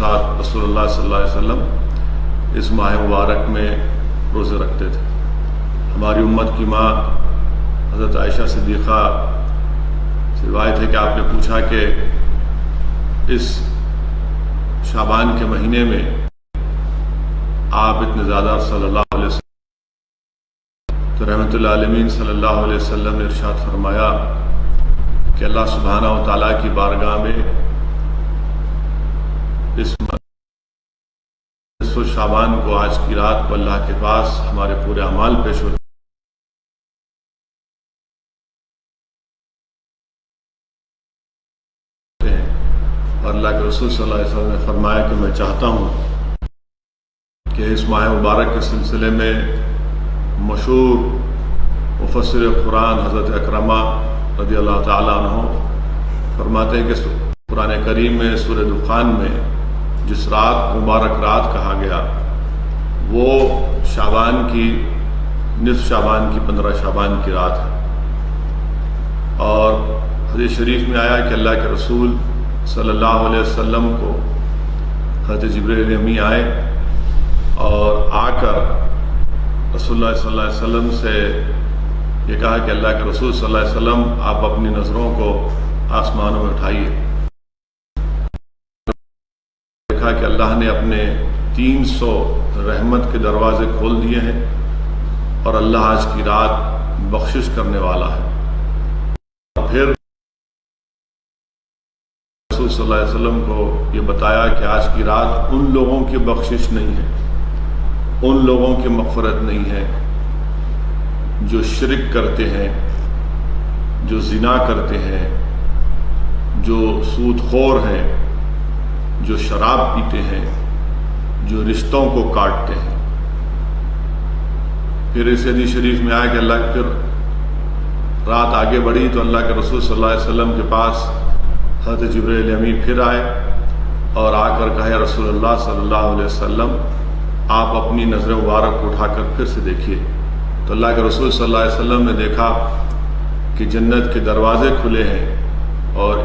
ساتھ رسول اللہ صلی اللہ علیہ وسلم اس ماہ مبارک میں روزے رکھتے تھے۔ ہماری امت کی ماں حضرت عائشہ صدیقہ سے روایت ہے کہ آپ نے پوچھا کہ اس شعبان کے مہینے میں آپ اتنے زیادہ صلی اللہ علیہ وسلم، تو رحمت اللہ عالمین صلی اللہ علیہ وسلم نے ارشاد فرمایا کہ اللہ سبحانہ و تعالیٰ کی بارگاہ میں اس نصف شعبان کو، آج کی رات کو اللہ کے پاس ہمارے پورے اعمال پیش ہوتے ہیں، اور اللہ کے رسول صلی اللہ علیہ وسلم نے فرمایا کہ میں چاہتا ہوں کہ اس ماہ مبارک کے سلسلے میں مشہور مفسر قرآن حضرت اکرمہ رضی اللہ تعالیٰ عنہ فرماتے ہیں کہ قرآن کریم میں سورہ دخان میں جس رات مبارک رات کہا گیا وہ شعبان کی نصف شعبان کی 15 شعبان کی رات ہے، اور حدیث شریف میں آیا کہ اللہ کے رسول صلی اللہ علیہ وسلم کو حضرت جبریل امی آئے اور آ کر رسول اللہ صلی اللہ علیہ وسلم سے یہ کہا کہ اللہ کے رسول صلی اللہ علیہ وسلم آپ اپنی نظروں کو آسمانوں میں اٹھائیے۔ دیکھا کہ اللہ نے اپنے 300 رحمت کے دروازے کھول دیے ہیں، اور اللہ آج کی رات بخشش کرنے والا ہے۔ پھر رسول صلی اللہ علیہ وسلم کو یہ بتایا کہ آج کی رات ان لوگوں کی بخشش نہیں ہے، ان لوگوں کی مغفرت نہیں ہے جو شرک کرتے ہیں، جو زنا کرتے ہیں، جو سود خور ہیں، جو شراب پیتے ہیں، جو رشتوں کو کاٹتے ہیں۔ پھر اس حدیث شریف میں آیا کہ اللہ پھر رات آگے بڑھی تو اللہ کے رسول صلی اللہ علیہ وسلم کے پاس حضرت جبریل امی پھر آئے اور آ کر کہے رسول اللہ صلی اللہ علیہ وسلم آپ اپنی نظر مبارک کو اٹھا کر پھر سے دیکھیے۔ تو اللہ کے رسول صلی اللہ علیہ وسلم نے دیکھا کہ جنت کے دروازے کھلے ہیں، اور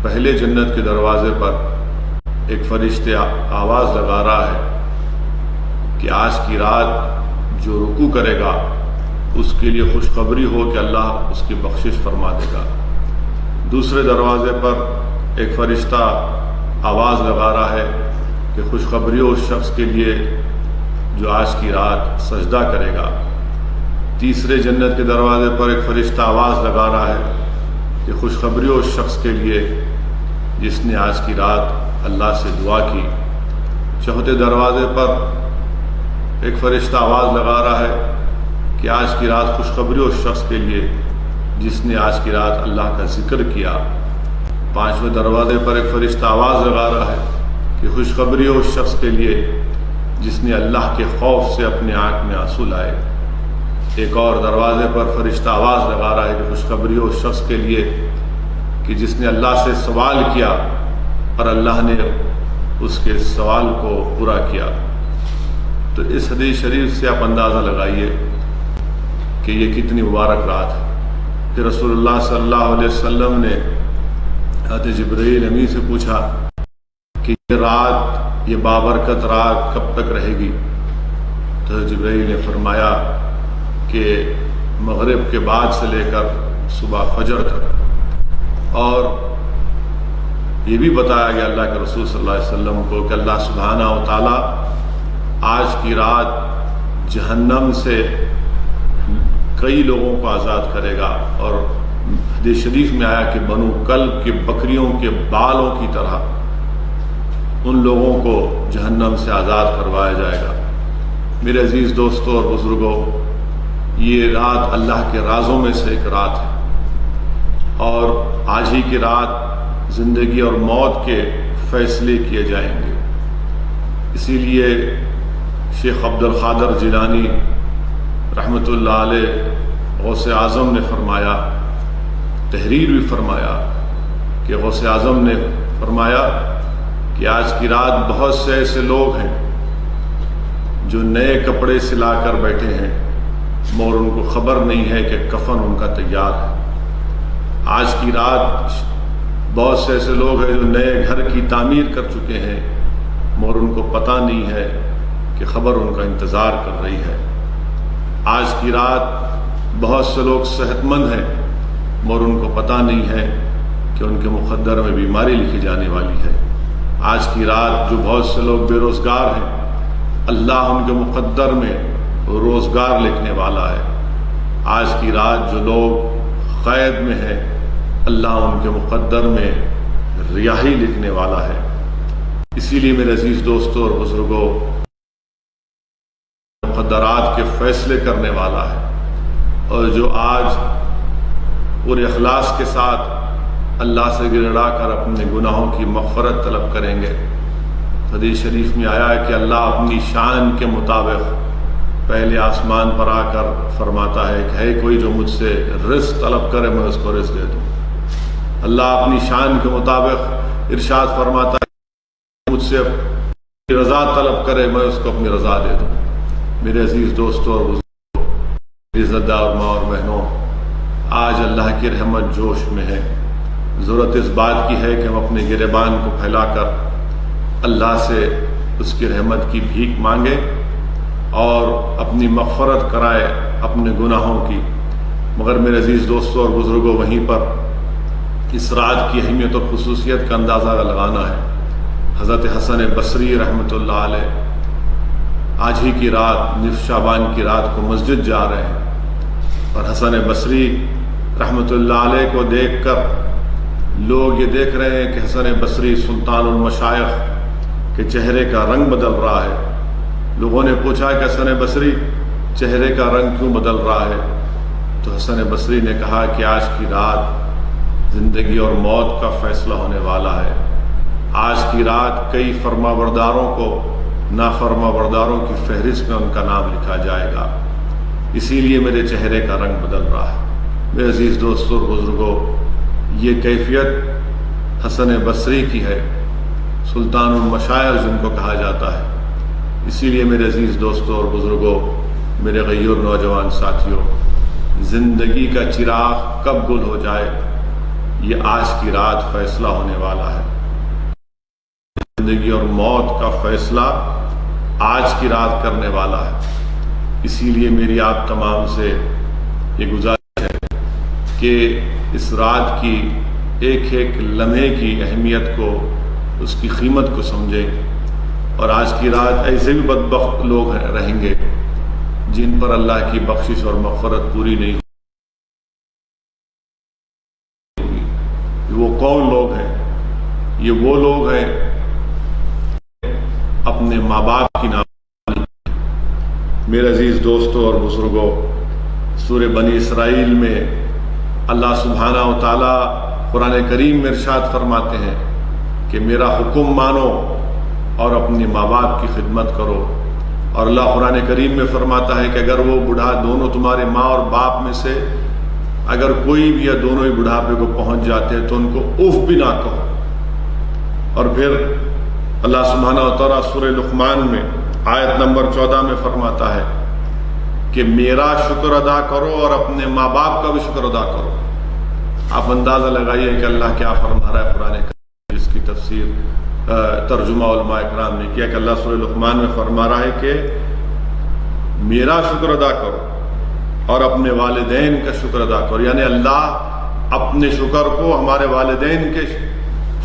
پہلے جنت کے دروازے پر ایک فرشتے آواز لگا رہا ہے کہ آج کی رات جو رکوع کرے گا اس کے لیے خوشخبری ہو کہ اللہ اس کی بخشش فرما دے گا۔ دوسرے دروازے پر ایک فرشتہ آواز لگا رہا ہے کہ خوشخبری ہو اس شخص کے لیے جو آج کی رات سجدہ کرے گا۔ تیسرے جنت کے دروازے پر ایک فرشتہ آواز لگا رہا ہے کہ خوشخبری ہو اس شخص کے لیے جس نے آج کی رات اللہ سے دعا کی۔ چوتھے دروازے پر ایک فرشتہ آواز لگا رہا ہے کہ آج کی رات خوشخبری ہو اس شخص کے لیے جس نے آج کی رات اللہ کا ذکر کیا۔ پانچویں دروازے پر ایک فرشتہ آواز لگا رہا ہے کہ خوشخبری ہو اس شخص کے لیے جس نے اللہ کے خوف سے اپنے آنکھ میں آنسو لائے۔ ایک اور دروازے پر فرشتہ آواز لگا رہا ہے کہ خوشخبری ہو اس شخص کے لیے کہ جس نے اللہ سے سوال کیا اور اللہ نے اس کے سوال کو پورا کیا۔ تو اس حدیث شریف سے آپ اندازہ لگائیے کہ یہ کتنی مبارک رات ہے۔ پھر رسول اللہ صلی اللہ علیہ وسلم نے حضرت جبرائیل امی سے پوچھا کہ یہ رات، یہ بابرکت رات کب تک رہے گی؟ تو حضرت جبرائیل نے فرمایا کہ مغرب کے بعد سے لے کر صبح فجر تک۔ اور یہ بھی بتایا گیا اللہ کے رسول صلی اللہ علیہ وسلم کو کہ اللہ سبحانہ و تعالیٰ آج کی رات جہنم سے کئی لوگوں کو آزاد کرے گا، اور حدیث شریف میں آیا کہ بنو کلب کے بکریوں کے بالوں کی طرح ان لوگوں کو جہنم سے آزاد کروایا جائے گا۔ میرے عزیز دوستوں اور بزرگوں، یہ رات اللہ کے رازوں میں سے ایک رات ہے، اور آج ہی کی رات زندگی اور موت کے فیصلے کیے جائیں گے۔ اسی لیے شیخ عبد القادر جیلانی رحمۃ اللہ علیہ غوث اعظم نے فرمایا، تحریر بھی فرمایا کہ غوث اعظم نے فرمایا کہ آج کی رات بہت سے ایسے لوگ ہیں جو نئے کپڑے سلا کر بیٹھے ہیں مگر ان کو خبر نہیں ہے کہ کفن ان کا تیار ہے۔ آج کی رات بہت سے ایسے لوگ ہیں جو نئے گھر کی تعمیر کر چکے ہیں مگر ان کو پتہ نہیں ہے کہ خبر ان کا انتظار کر رہی ہے۔ آج کی رات بہت سے لوگ صحت مند ہیں مگر ان کو پتہ نہیں ہے کہ ان کے مقدر میں بیماری لکھی جانے والی ہے۔ آج کی رات جو بہت سے لوگ بے روزگار ہیں، اللہ ان کے مقدر میں روزگار لکھنے والا ہے۔ آج کی رات جو لوگ قید میں ہیں، اللہ ان کے مقدر میں رہائی لکھنے والا ہے۔ اسی لیے میرے عزیز دوستوں اور بزرگوں، مقدرات کے فیصلے کرنے والا ہے، اور جو آج پورے اخلاص کے ساتھ اللہ سے گڑگڑا کر اپنے گناہوں کی مغفرت طلب کریں گے۔ حدیث شریف میں آیا ہے کہ اللہ اپنی شان کے مطابق پہلے آسمان پر آ کر فرماتا ہے کہ ہے کوئی جو مجھ سے رزق طلب کرے میں اس کو رزق دے دوں۔ اللہ اپنی شان کے مطابق ارشاد فرماتا ہے کہ مجھ سے اپنی رضا طلب کرے میں اس کو اپنی رضا دے دوں۔ میرے عزیز دوستوں اور بزرگوں، عزت دار ماں اور بہنوں، آج اللہ کی رحمت جوش میں ہے۔ ضرورت اس بات کی ہے کہ ہم اپنے گریبان کو پھیلا کر اللہ سے اس کی رحمت کی بھیک مانگیں اور اپنی مغفرت کرائے اپنے گناہوں کی۔ مگر میرے عزیز دوستوں اور بزرگوں، وہیں پر اس رات کی اہمیت اور خصوصیت کا اندازہ لگانا ہے۔ حضرت حسن بصری رحمۃ اللہ علیہ آج ہی کی رات، نصف شعبان کی رات کو مسجد جا رہے ہیں، اور حسن بصری رحمۃ اللہ علیہ کو دیکھ کر لوگ یہ دیکھ رہے ہیں کہ حسن بصری سلطان المشائخ کے چہرے کا رنگ بدل رہا ہے۔ لوگوں نے پوچھا کہ حسن بصری چہرے کا رنگ کیوں بدل رہا ہے؟ تو حسن بصری نے کہا کہ آج کی رات زندگی اور موت کا فیصلہ ہونے والا ہے۔ آج کی رات کئی فرما برداروں کو نافرما برداروں کی فہرست میں ان کا نام لکھا جائے گا، اسی لیے میرے چہرے کا رنگ بدل رہا ہے۔ میرے عزیز دوستوں اور بزرگوں، یہ کیفیت حسن بصری کی ہے، سلطان المشائخ جن کو کہا جاتا ہے۔ اسی لیے میرے عزیز دوستوں اور بزرگوں، میرے غیور نوجوان ساتھیوں، زندگی کا چراغ کب گل ہو جائے یہ آج کی رات فیصلہ ہونے والا ہے۔ زندگی اور موت کا فیصلہ آج کی رات کرنے والا ہے۔ اسی لیے میری آپ تمام سے یہ گزارش ہے کہ اس رات کی ایک ایک لمحے کی اہمیت کو، اس کی قیمت کو سمجھیں، اور آج کی رات ایسے بھی بدبخت لوگ رہیں گے جن پر اللہ کی بخشش اور مغفرت پوری نہیں ہوگی۔ وہ کون لوگ ہیں؟ یہ وہ لوگ ہیں اپنے ماں باپ کی نافرمانی۔ میرے عزیز دوستوں اور بزرگوں، سورہ بنی اسرائیل میں اللہ سبحانہ و تعالیٰ قرآن کریم میں ارشاد فرماتے ہیں کہ میرا حکم مانو اور اپنے ماں باپ کی خدمت کرو، اور اللہ قرآن کریم میں فرماتا ہے کہ اگر وہ بوڑھا دونوں تمہارے ماں اور باپ میں سے اگر کوئی بھی یا دونوں ہی بڑھاپے کو پہنچ جاتے ہیں تو ان کو اف بھی نہ کہو۔ اور پھر اللہ سبحانہ و تعالیٰ سورہ لقمان میں آیت نمبر 14 میں فرماتا ہے کہ میرا شکر ادا کرو اور اپنے ماں باپ کا بھی شکر ادا کرو۔ آپ اندازہ لگائیے کہ اللہ کیا فرما رہا ہے قرآن کریم، جس کی تفسیر ترجمہ علماء اکرام نے کیا کہ اللہ سورہ لقمان میں فرما رہا ہے کہ میرا شکر ادا کرو اور اپنے والدین کا شکر ادا کرو، یعنی اللہ اپنے شکر کو ہمارے والدین کے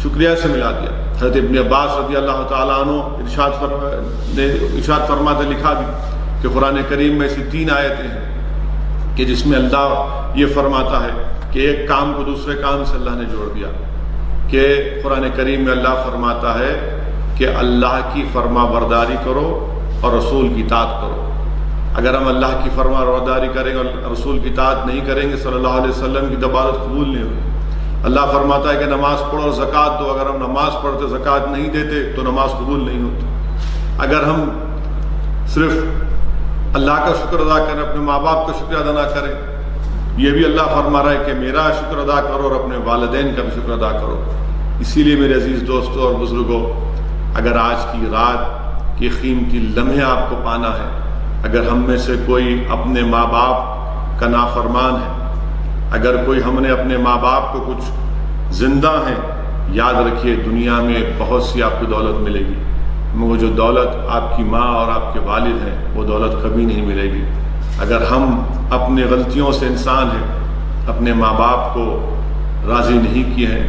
شکریہ سے ملا دیا۔ حضرت ابن عباس رضی اللہ تعالیٰ عنہ ارشاد فرماتے لکھا بھی کہ قرآن کریم میں ایسی 3 آیتیں ہیں کہ جس میں اللہ یہ فرماتا ہے کہ ایک کام کو دوسرے کام سے اللہ نے جوڑ دیا، کہ قرآن کریم میں اللہ فرماتا ہے کہ اللہ کی فرما برداری کرو اور رسول کی اطاعت کرو۔ اگر ہم اللہ کی فرما برداری کریں اور رسول کی اطاعت نہیں کریں گے صلی اللہ علیہ وسلم کی عبادت قبول نہیں ہوگی۔ اللہ فرماتا ہے کہ نماز پڑھو اور زکوٰۃ دو، اگر ہم نماز پڑھتے زکوٰۃ نہیں دیتے تو نماز قبول نہیں ہوتی۔ اگر ہم صرف اللہ کا شکر ادا کریں، اپنے ماں باپ کا شکر ادا نہ کریں، یہ بھی اللہ فرما رہا ہے کہ میرا شکر ادا کرو اور اپنے والدین کا بھی شکر ادا کرو۔ اسی لیے میرے عزیز دوستوں اور بزرگوں، اگر آج کی رات کی قیمتی لمحے آپ کو پانا ہے، اگر ہم میں سے کوئی اپنے ماں باپ کا نافرمان ہے، اگر کوئی ہم نے اپنے ماں باپ کو کچھ زندہ ہیں، یاد رکھیے دنیا میں بہت سی آپ کو دولت ملے گی مگر جو دولت آپ کی ماں اور آپ کے والد ہیں وہ دولت کبھی نہیں ملے گی۔ اگر ہم اپنے غلطیوں سے انسان ہیں، اپنے ماں باپ کو راضی نہیں کیے ہیں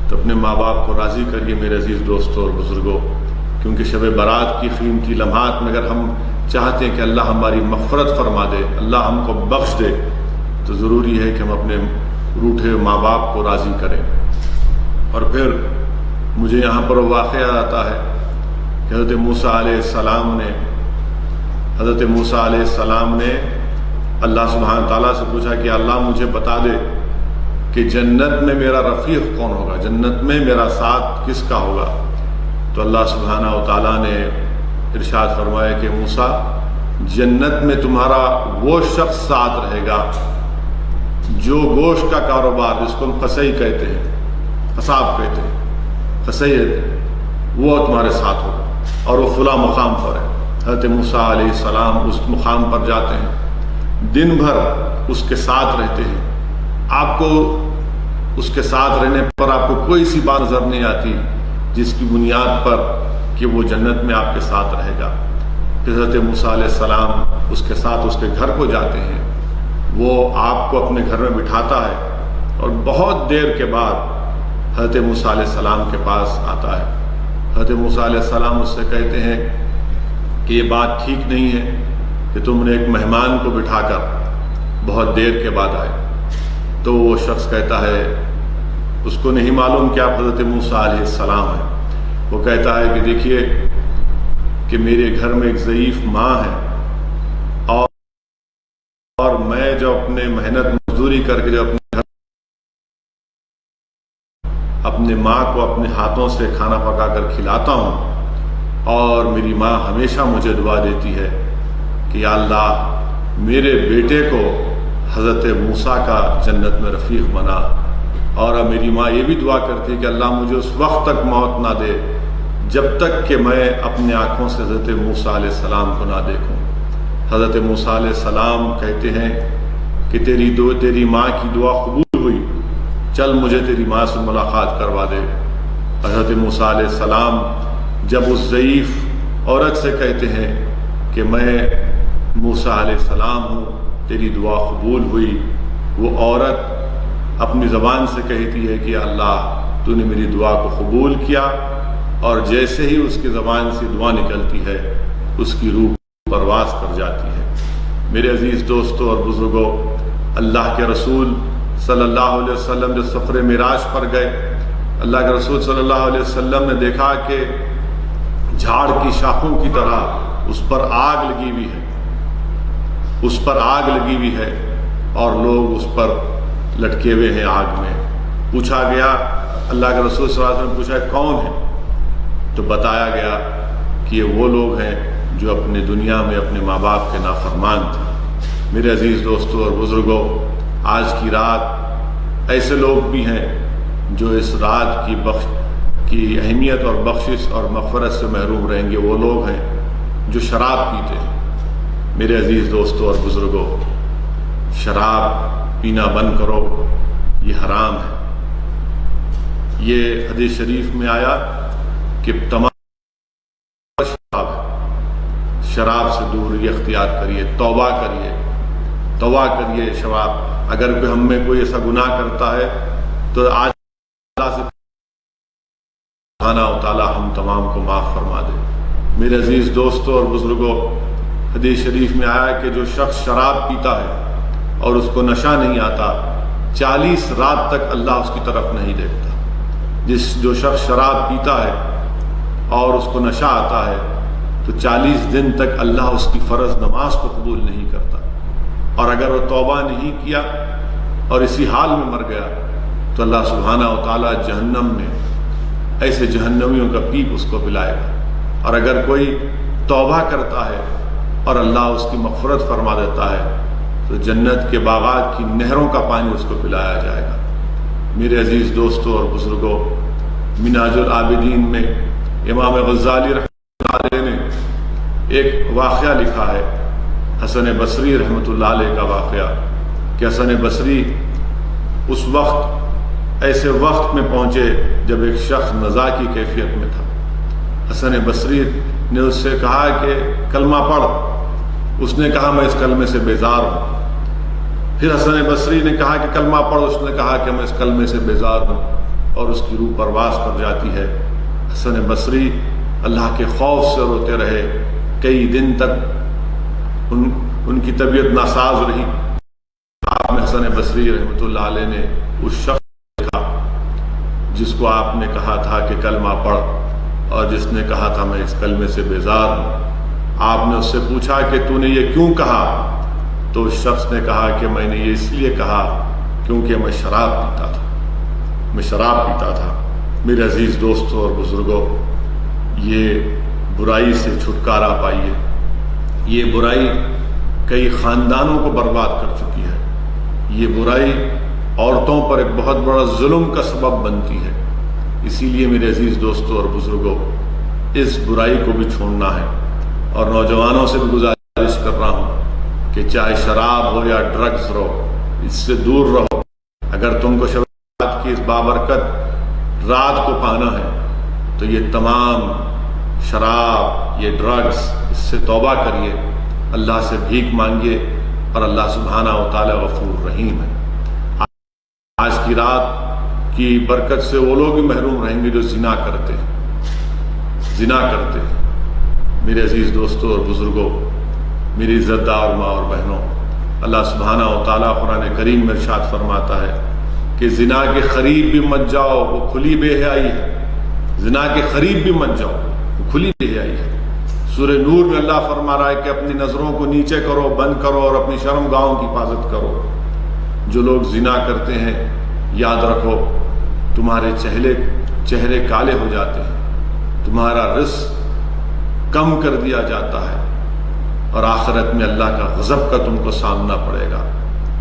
تو اپنے ماں باپ کو راضی کریے میرے عزیز دوستوں اور بزرگوں، کیونکہ شب برات کی قیمتی لمحات میں اگر ہم چاہتے ہیں کہ اللہ ہماری مغفرت فرما دے، اللہ ہم کو بخش دے، تو ضروری ہے کہ ہم اپنے روٹھے ماں باپ کو راضی کریں۔ اور پھر مجھے یہاں پر واقعہ آتا ہے کہ حضرت موسیٰ علیہ السلام نے اللہ سبحانہ تعالیٰ سے پوچھا کہ اللہ مجھے بتا دے کہ جنت میں میرا رفیق کون ہوگا، جنت میں میرا ساتھ کس کا ہوگا۔ تو اللہ سبحانہ تعالیٰ نے ارشاد فرمایا کہ موسیٰ، جنت میں تمہارا وہ شخص ساتھ رہے گا جو گوشت کا کاروبار، جس کو ہم قصی کہتے ہیں، قصاب کہتے ہیں، قصی، وہ تمہارے ساتھ ہوگا اور وہ فلاں مقام پر ہے۔ حضرت موسیٰ علیہ السلام اس مقام پر جاتے ہیں، دن بھر اس کے ساتھ رہتے ہیں، آپ کو اس کے ساتھ رہنے پر آپ کو کوئی سی بات نظر نہیں آتی جس کی بنیاد پر کہ وہ جنت میں آپ کے ساتھ رہے گا۔ پھر حضرت موسیٰ علیہ السلام اس کے ساتھ اس کے گھر کو جاتے ہیں، وہ آپ کو اپنے گھر میں بٹھاتا ہے اور بہت دیر کے بعد حضرت موسیٰ علیہ السلام کے پاس آتا ہے۔ حضرت موسیٰ علیہ السلام اس سے کہتے ہیں کہ یہ بات ٹھیک نہیں ہے کہ تم نے ایک مہمان کو بٹھا کر بہت دیر کے بعد آئے۔ تو وہ شخص کہتا ہے، اس کو نہیں معلوم کہ آپ حضرت موسیٰ علیہ السلام ہیں، وہ کہتا ہے کہ دیکھیے کہ میرے گھر میں ایک ضعیف ماں ہے اور میں جو اپنے محنت مزدوری کر کے جو اپنے ماں کو اپنے ہاتھوں سے کھانا پکا کر کھلاتا ہوں، اور میری ماں ہمیشہ مجھے دعا دیتی ہے کہ یا اللہ میرے بیٹے کو حضرت موسیٰ کا جنت میں رفیق بنا، اور میری ماں یہ بھی دعا کرتی ہے کہ اللہ مجھے اس وقت تک موت نہ دے جب تک کہ میں اپنے آنکھوں سے حضرت موسیٰ علیہ السلام کو نہ دیکھوں۔ حضرت موسیٰ علیہ السلام کہتے ہیں کہ تیری ماں کی دعا قبول ہوئی، چل مجھے تیری ماں سے ملاقات کروا دے۔ حضرت موسیٰ علیہ السلام جب اس ضعیف عورت سے کہتے ہیں کہ میں موسیٰ علیہ السلام ہوں، تیری دعا قبول ہوئی، وہ عورت اپنی زبان سے کہتی ہے کہ اللہ تو نے میری دعا کو قبول کیا، اور جیسے ہی اس کی زبان سے دعا نکلتی ہے اس کی روح پرواز کر جاتی ہے۔ میرے عزیز دوستوں اور بزرگوں، اللہ کے رسول صلی اللہ علیہ وسلم جو سفر معراج پر گئے، اللہ کے رسول صلی اللہ علیہ وسلم نے دیکھا کہ جھاڑ کی شاخوں کی طرح اس پر آگ لگی ہوئی ہے، اس پر آگ لگی ہوئی ہے اور لوگ اس پر لٹکے ہوئے ہیں آگ میں۔ پوچھا گیا، اللہ کے رسول صلی اللہ علیہ وسلم نے پوچھا کون ہے؟ تو بتایا گیا کہ یہ وہ لوگ ہیں جو اپنے دنیا میں اپنے ماں باپ کے نافرمان تھے۔ میرے عزیز دوستوں اور بزرگوں، آج کی رات ایسے لوگ بھی ہیں جو اس رات کی اہمیت اور بخشش اور مغفرت سے محروم رہیں گے۔ وہ لوگ ہیں جو شراب پیتے ہیں۔ میرے عزیز دوستوں اور بزرگوں، شراب پینا بند کرو، یہ حرام ہے۔ یہ حدیث شریف میں آیا کہ تمام شراب سے دوری اختیار کریے، توبہ کریے شراب۔ اگر کوئی ہم میں کوئی ایسا گناہ کرتا ہے تو آج اللہ سے سبحانہ تعالیٰ ہم تمام کو معاف فرما دے۔ میرے عزیز دوستوں اور بزرگوں، حدیث شریف میں آیا کہ جو شخص شراب پیتا ہے اور اس کو نشہ نہیں آتا، 40 رات تک اللہ اس کی طرف نہیں دیکھتا۔ جو شخص شراب پیتا ہے اور اس کو نشہ آتا ہے تو 40 دن تک اللہ اس کی فرض نماز کو قبول نہیں کرتا، اور اگر وہ توبہ نہیں کیا اور اسی حال میں مر گیا تو اللہ سبحانہ و تعالیٰ جہنم میں ایسے جہنمیوں کا پیپ اس کو پلائے گا۔ اور اگر کوئی توبہ کرتا ہے اور اللہ اس کی مغفرت فرما دیتا ہے تو جنت کے باغات کی نہروں کا پانی اس کو پلایا جائے گا۔ میرے عزیز دوستوں اور بزرگوں، منہاج العابدین میں امام غزالی رحمۃ اللہ علیہ نے ایک واقعہ لکھا ہے، حسن بصری رحمۃ اللہ علیہ کا واقعہ، کہ حسن بصری اس وقت ایسے وقت میں پہنچے جب ایک شخص نزا کی کیفیت میں تھا۔ حسن بصری نے اس سے کہا کہ کلمہ پڑھ. اس نے کہا میں اس کلمے سے بیزار ہوں. پھر حسن بصری نے کہا کہ کلمہ پڑھ. اس نے کہا کہ میں اس کلمے سے بیزار ہوں، اور اس کی روح پرواز کر جاتی ہے. حسن بصری اللہ کے خوف سے روتے رہے. کئی دن تک ان کی طبیعت ناساز رہی. آپ نے حسن بصری رحمۃ اللہ علیہ نے اس شخص کو دیکھا جس کو آپ نے کہا تھا کہ کلمہ پڑھ، اور جس نے کہا تھا میں اس کلمے سے بیزار ہوں. آپ نے اس سے پوچھا کہ تو نے یہ کیوں کہا؟ تو اس شخص نے کہا کہ میں نے یہ اس لیے کہا کیونکہ میں شراب پیتا تھا. میرے عزیز دوستوں اور بزرگوں، یہ برائی سے چھٹکارا پائیے. یہ برائی کئی خاندانوں کو برباد کر چکی ہے. یہ برائی عورتوں پر ایک بہت بڑا ظلم کا سبب بنتی ہے. اسی لیے میرے عزیز دوستوں اور بزرگوں، اس برائی کو بھی چھوڑنا ہے. اور نوجوانوں سے بھی گزارش کر رہا ہوں کہ چاہے شراب ہو یا ڈرگز ہو، اس سے دور رہو. اگر تم کو شب رات کی اس بابرکت رات کو پانا ہے تو یہ تمام شراب، یہ ڈرگز، اس سے توبہ کریے، اللہ سے بھیک مانگیے، اور اللہ سبحانہ و تعالی غفور رحیم ہے. آج کی رات کی برکت سے وہ لوگ بھی محروم رہیں گے جو زنا کرتے ہیں. میرے عزیز دوستوں اور بزرگوں، میری عزت دار ماں اور بہنوں، اللہ سبحانہ و تعالیٰ قرآن کریم میں ارشاد فرماتا ہے کہ زنا کے قریب بھی مت جاؤ، وہ کھلی بے حیائی ہے. زنا کے قریب بھی مت جاؤ، وہ کھلی بے حیائی ہے. سورہ نور میں اللہ فرما رہا ہے کہ اپنی نظروں کو نیچے کرو، بند کرو، اور اپنی شرم گاہوں کی حفاظت کرو. جو لوگ زنا کرتے ہیں، یاد رکھو تمہارے چہرے کالے ہو جاتے ہیں، تمہارا رزق کم کر دیا جاتا ہے، اور آخرت میں اللہ کا غضب کا تم کو سامنا پڑے گا.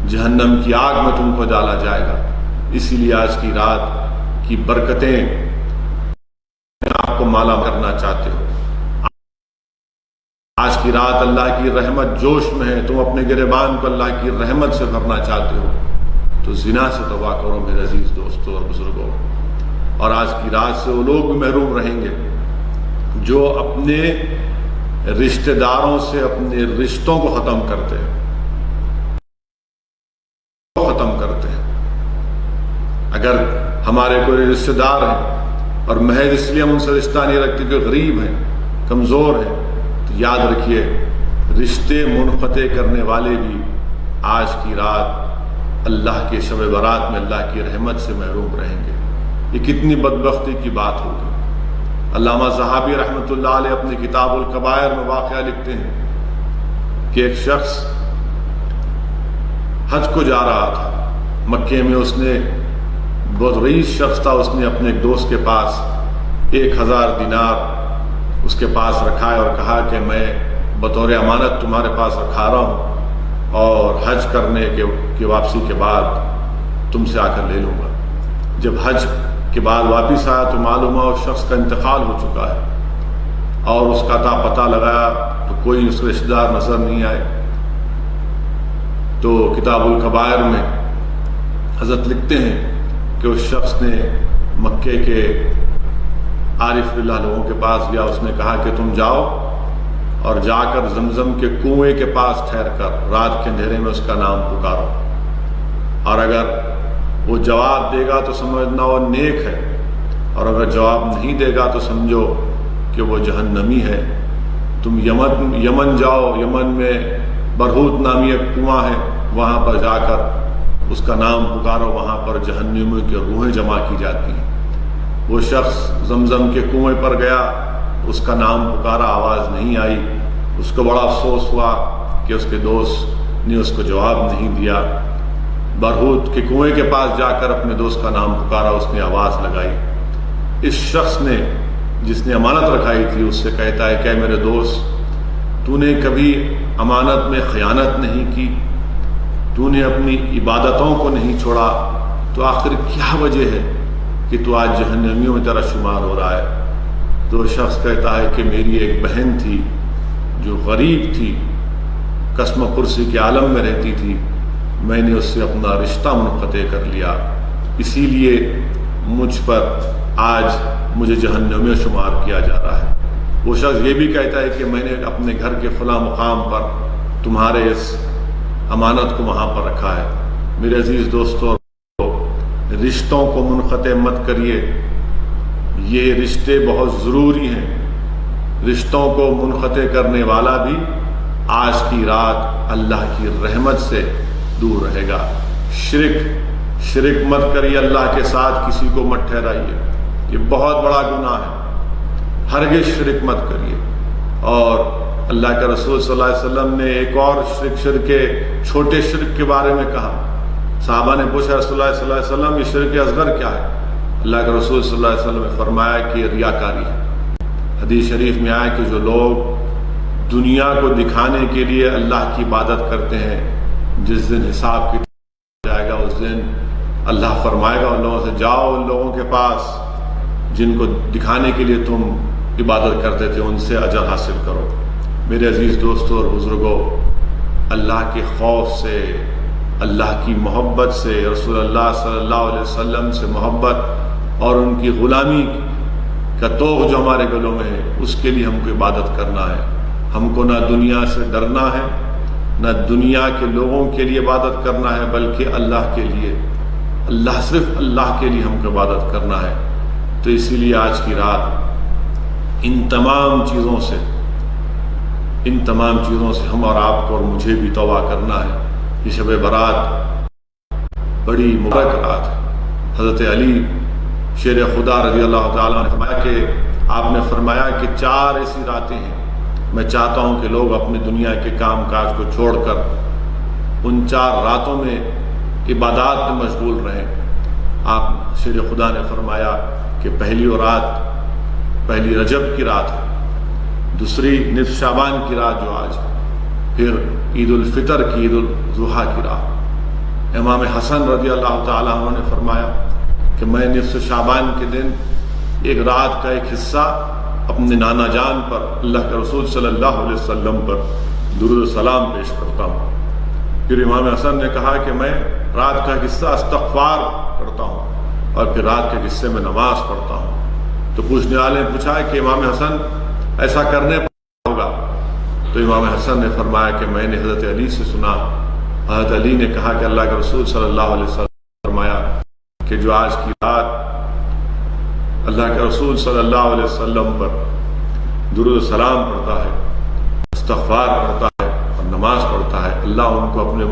جہنم کی آگ میں تم کو ڈالا جائے گا. اسی لیے آج کی رات کی برکتیں آپ کو مالا کرنا چاہتے ہو. آج کی رات اللہ کی رحمت جوش میں ہے، تم اپنے گریبان کو اللہ کی رحمت سے بھرنا چاہتے ہو، تو زنا سے توبہ کرو میرے عزیز دوستوں اور بزرگوں. اور آج کی رات سے وہ لوگ بھی محروم رہیں گے جو اپنے رشتہ داروں سے اپنے رشتوں کو ختم کرتے ہیں. اگر ہمارے کوئی رشتہ دار ہیں اور محض اس لیے ہم ان سے رشتہ نہیں رکھتے کہ غریب ہیں، کمزور ہیں، تو یاد رکھیے رشتے منقطع کرنے والے بھی آج کی رات اللہ کے شب برات میں اللہ کی رحمت سے محروم رہیں گے. یہ کتنی بدبختی کی بات ہوگی. علامہ ذہابی رحمۃ اللہ علیہ اپنی کتاب الکبائر میں واقعہ لکھتے ہیں کہ ایک شخص حج کو جا رہا تھا. مکے میں اس نے، بہت رئیس شخص تھا، اس نے اپنے ایک دوست کے پاس 1000 دینار اس کے پاس رکھا ہے اور کہا کہ میں بطور امانت تمہارے پاس رکھا رہا ہوں، اور حج کرنے کے واپسی کے بعد تم سے آ کر لے لوں گا. جب حج کے بعد واپس آیا تو معلوم ہوا اس شخص کا انتقال ہو چکا ہے، اور اس کا پتہ لگایا تو کوئی اس رشتہ دار نظر نہیں آئے. تو کتاب الکبائر میں حضرت لکھتے ہیں کہ اس شخص نے مکے کے عارف باللہ لوگوں کے پاس گیا. اس نے کہا کہ تم جاؤ اور جا کر زمزم کے کنویں کے پاس ٹھہر کر رات کے اندھیرے میں اس کا نام پکارو، اور اگر وہ جواب دے گا تو سمجھنا وہ نیک ہے، اور اگر جواب نہیں دے گا تو سمجھو کہ وہ جہنمی ہے. تم یمن جاؤ، یمن میں برہوت نامی ایک کنواں ہے، وہاں پر جا کر اس کا نام پکارو، وہاں پر جہنمیوں کی روحیں جمع کی جاتی ہیں. وہ شخص زمزم کے کنویں پر گیا، اس کا نام پکارا، آواز نہیں آئی. اس کو بڑا افسوس ہوا کہ اس کے دوست نے اس کو جواب نہیں دیا. برہوت کے کنویں کے پاس جا کر اپنے دوست کا نام پکارا، اس نے آواز لگائی. اس شخص نے، جس نے امانت رکھائی تھی، اس سے کہتا ہے کہ میرے دوست، تو نے کبھی امانت میں خیانت نہیں کی، تو نے اپنی عبادتوں کو نہیں چھوڑا، تو آخر کیا وجہ ہے کہ تو آج جہنمیوں میں تیرا شمار ہو رہا ہے؟ تو شخص کہتا ہے کہ میری ایک بہن تھی جو غریب تھی، قسم پرسی کے عالم میں رہتی تھی، میں نے اس سے اپنا رشتہ منقطع کر لیا، اسی لیے مجھ پر آج مجھے جہنم میں شمار کیا جا رہا ہے. وہ شخص یہ بھی کہتا ہے کہ میں نے اپنے گھر کے فلاں مقام پر تمہارے اس امانت کو وہاں پر رکھا ہے۔ میرے عزیز دوستو، رشتوں کو منقطع مت کریے، یہ رشتے بہت ضروری ہیں۔ رشتوں کو منقطع کرنے والا بھی آج کی رات اللہ کی رحمت سے دور رہے گا۔ شرک مت کریے، اللہ کے ساتھ کسی کو مت ٹھہرائیے، یہ بہت بڑا گناہ ہے، ہرگز شرک مت کریے۔ اور اللہ کے رسول صلی اللہ علیہ وسلم نے ایک اور شرک کے چھوٹے شرک کے بارے میں کہا۔ صحابہ نے پوچھا رسول اللہ صلی اللہ علیہ وسلم، یہ شرک اصغر کیا ہے؟ اللہ کے رسول صلی اللہ علیہ وسلم نے فرمایا کہ ریاکاری ہے۔ حدیث شریف میں آیا کہ جو لوگ دنیا کو دکھانے کے لیے اللہ کی عبادت کرتے ہیں، جس دن حساب کتاب جائے گا اس دن اللہ فرمائے گا ان لوگوں سے، جاؤ ان لوگوں کے پاس جن کو دکھانے کے لیے تم عبادت کرتے تھے، ان سے اجر حاصل کرو۔ میرے عزیز دوستوں اور بزرگوں، اللہ کے خوف سے، اللہ کی محبت سے، رسول اللہ صلی اللہ علیہ وسلم سے محبت اور ان کی غلامی کا توغ جو ہمارے گلوں میں ہے، اس کے لیے ہم کو عبادت کرنا ہے۔ ہم کو نہ دنیا سے ڈرنا ہے، نہ دنیا کے لوگوں کے لیے عبادت کرنا ہے، بلکہ اللہ کے لیے، صرف اللہ کے لیے ہم کو عبادت کرنا ہے۔ تو اسی لیے آج کی رات ان تمام چیزوں سے ہم اور آپ کو اور مجھے بھی توبہ کرنا ہے۔ یہ شب برات بڑی مبارک رات ہے۔ حضرت علی شیر خدا رضی اللہ تعالیٰ نے فرمایا کہ آپ نے فرمایا کہ 4 ایسی راتیں ہیں، میں چاہتا ہوں کہ لوگ اپنے دنیا کے کام کاج کو چھوڑ کر ان 4 راتوں میں عبادات میں مشغول رہیں۔ آپ شیر خدا نے فرمایا کہ پہلی رجب کی رات ہے، دوسری نصف شعبان کی رات جو آج ہے، پھر عید الفطر کی، عید الاضحیٰ کی رات۔ امام حسن رضی اللہ تعالیٰ عنہ نے فرمایا کہ میں نصف شعبان کے دن ایک رات کا ایک حصہ اپنے نانا جان پر، اللہ کے رسول صلی اللہ علیہ وسلم پر درود و سلام پیش کرتا ہوں۔ پھر امام حسن نے کہا کہ میں رات کا حصہ استغفار کرتا ہوں اور پھر رات کے حصے میں نماز پڑھتا ہوں۔ تو پوچھنے والے نے پوچھا کہ امام حسن ایسا کرنے پر ہوگا؟ تو امام حسن نے فرمایا کہ میں نے حضرت علی سے سنا، حضرت علی نے کہا کہ اللہ کے رسول صلی اللہ علیہ وسلم نے فرمایا کہ جو آج کی رات اللہ کے رسول صلی اللہ علیہ وسلم پر درود و سلام پڑھتا ہے، استغفار کرتا ہے اور نماز پڑھتا ہے، اللہ ان کو اپنے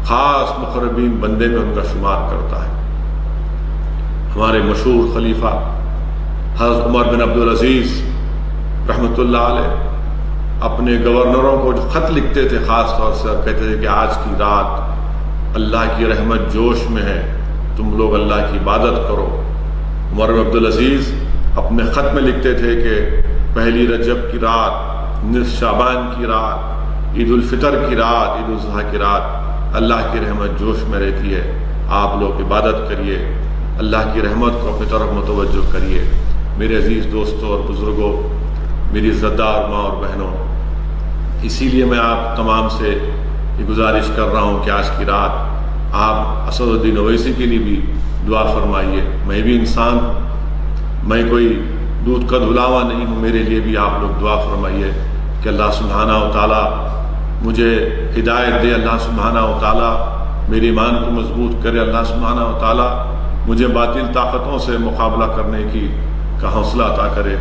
خاص مقربین بندے میں ان کا شمار کرتا ہے۔ ہمارے مشہور خلیفہ حضرت عمر بن عبدالعزیز رحمۃ اللہ علیہ اپنے گورنروں کو جو خط لکھتے تھے، خاص طور سے کہتے تھے کہ آج کی رات اللہ کی رحمت جوش میں ہے، تم لوگ اللہ کی عبادت کرو۔ عمر بن عبدالعزیز اپنے خط میں لکھتے تھے کہ پہلی رجب کی رات، نصف شعبان کی رات، عید الفطر کی رات، عید الاضحیٰ کی رات اللہ کی رحمت جوش میں رہتی ہے، آپ لوگ عبادت کریے، اللہ کی رحمت کو اپنی طرف متوجہ کریے۔ میرے عزیز دوستوں اور بزرگوں، میری عزت دار ماں اور بہنوں، اسی لیے میں آپ تمام سے یہ گزارش کر رہا ہوں کہ آج کی رات آپ اسد الدین اویسی کے لیے بھی دعا فرمائیے۔ میں بھی انسان، میں کوئی دودھ کا دھلاوا نہیں ہوں، میرے لیے بھی آپ لوگ دعا فرمائیے کہ اللہ سبحانہ و تعالیٰ مجھے ہدایت دے، اللہ سبحانہ و تعالیٰ میرے ایمان کو مضبوط کرے، اللہ سبحانہ و تعالیٰ مجھے باطل طاقتوں سے مقابلہ کرنے کا حوصلہ عطا کرے۔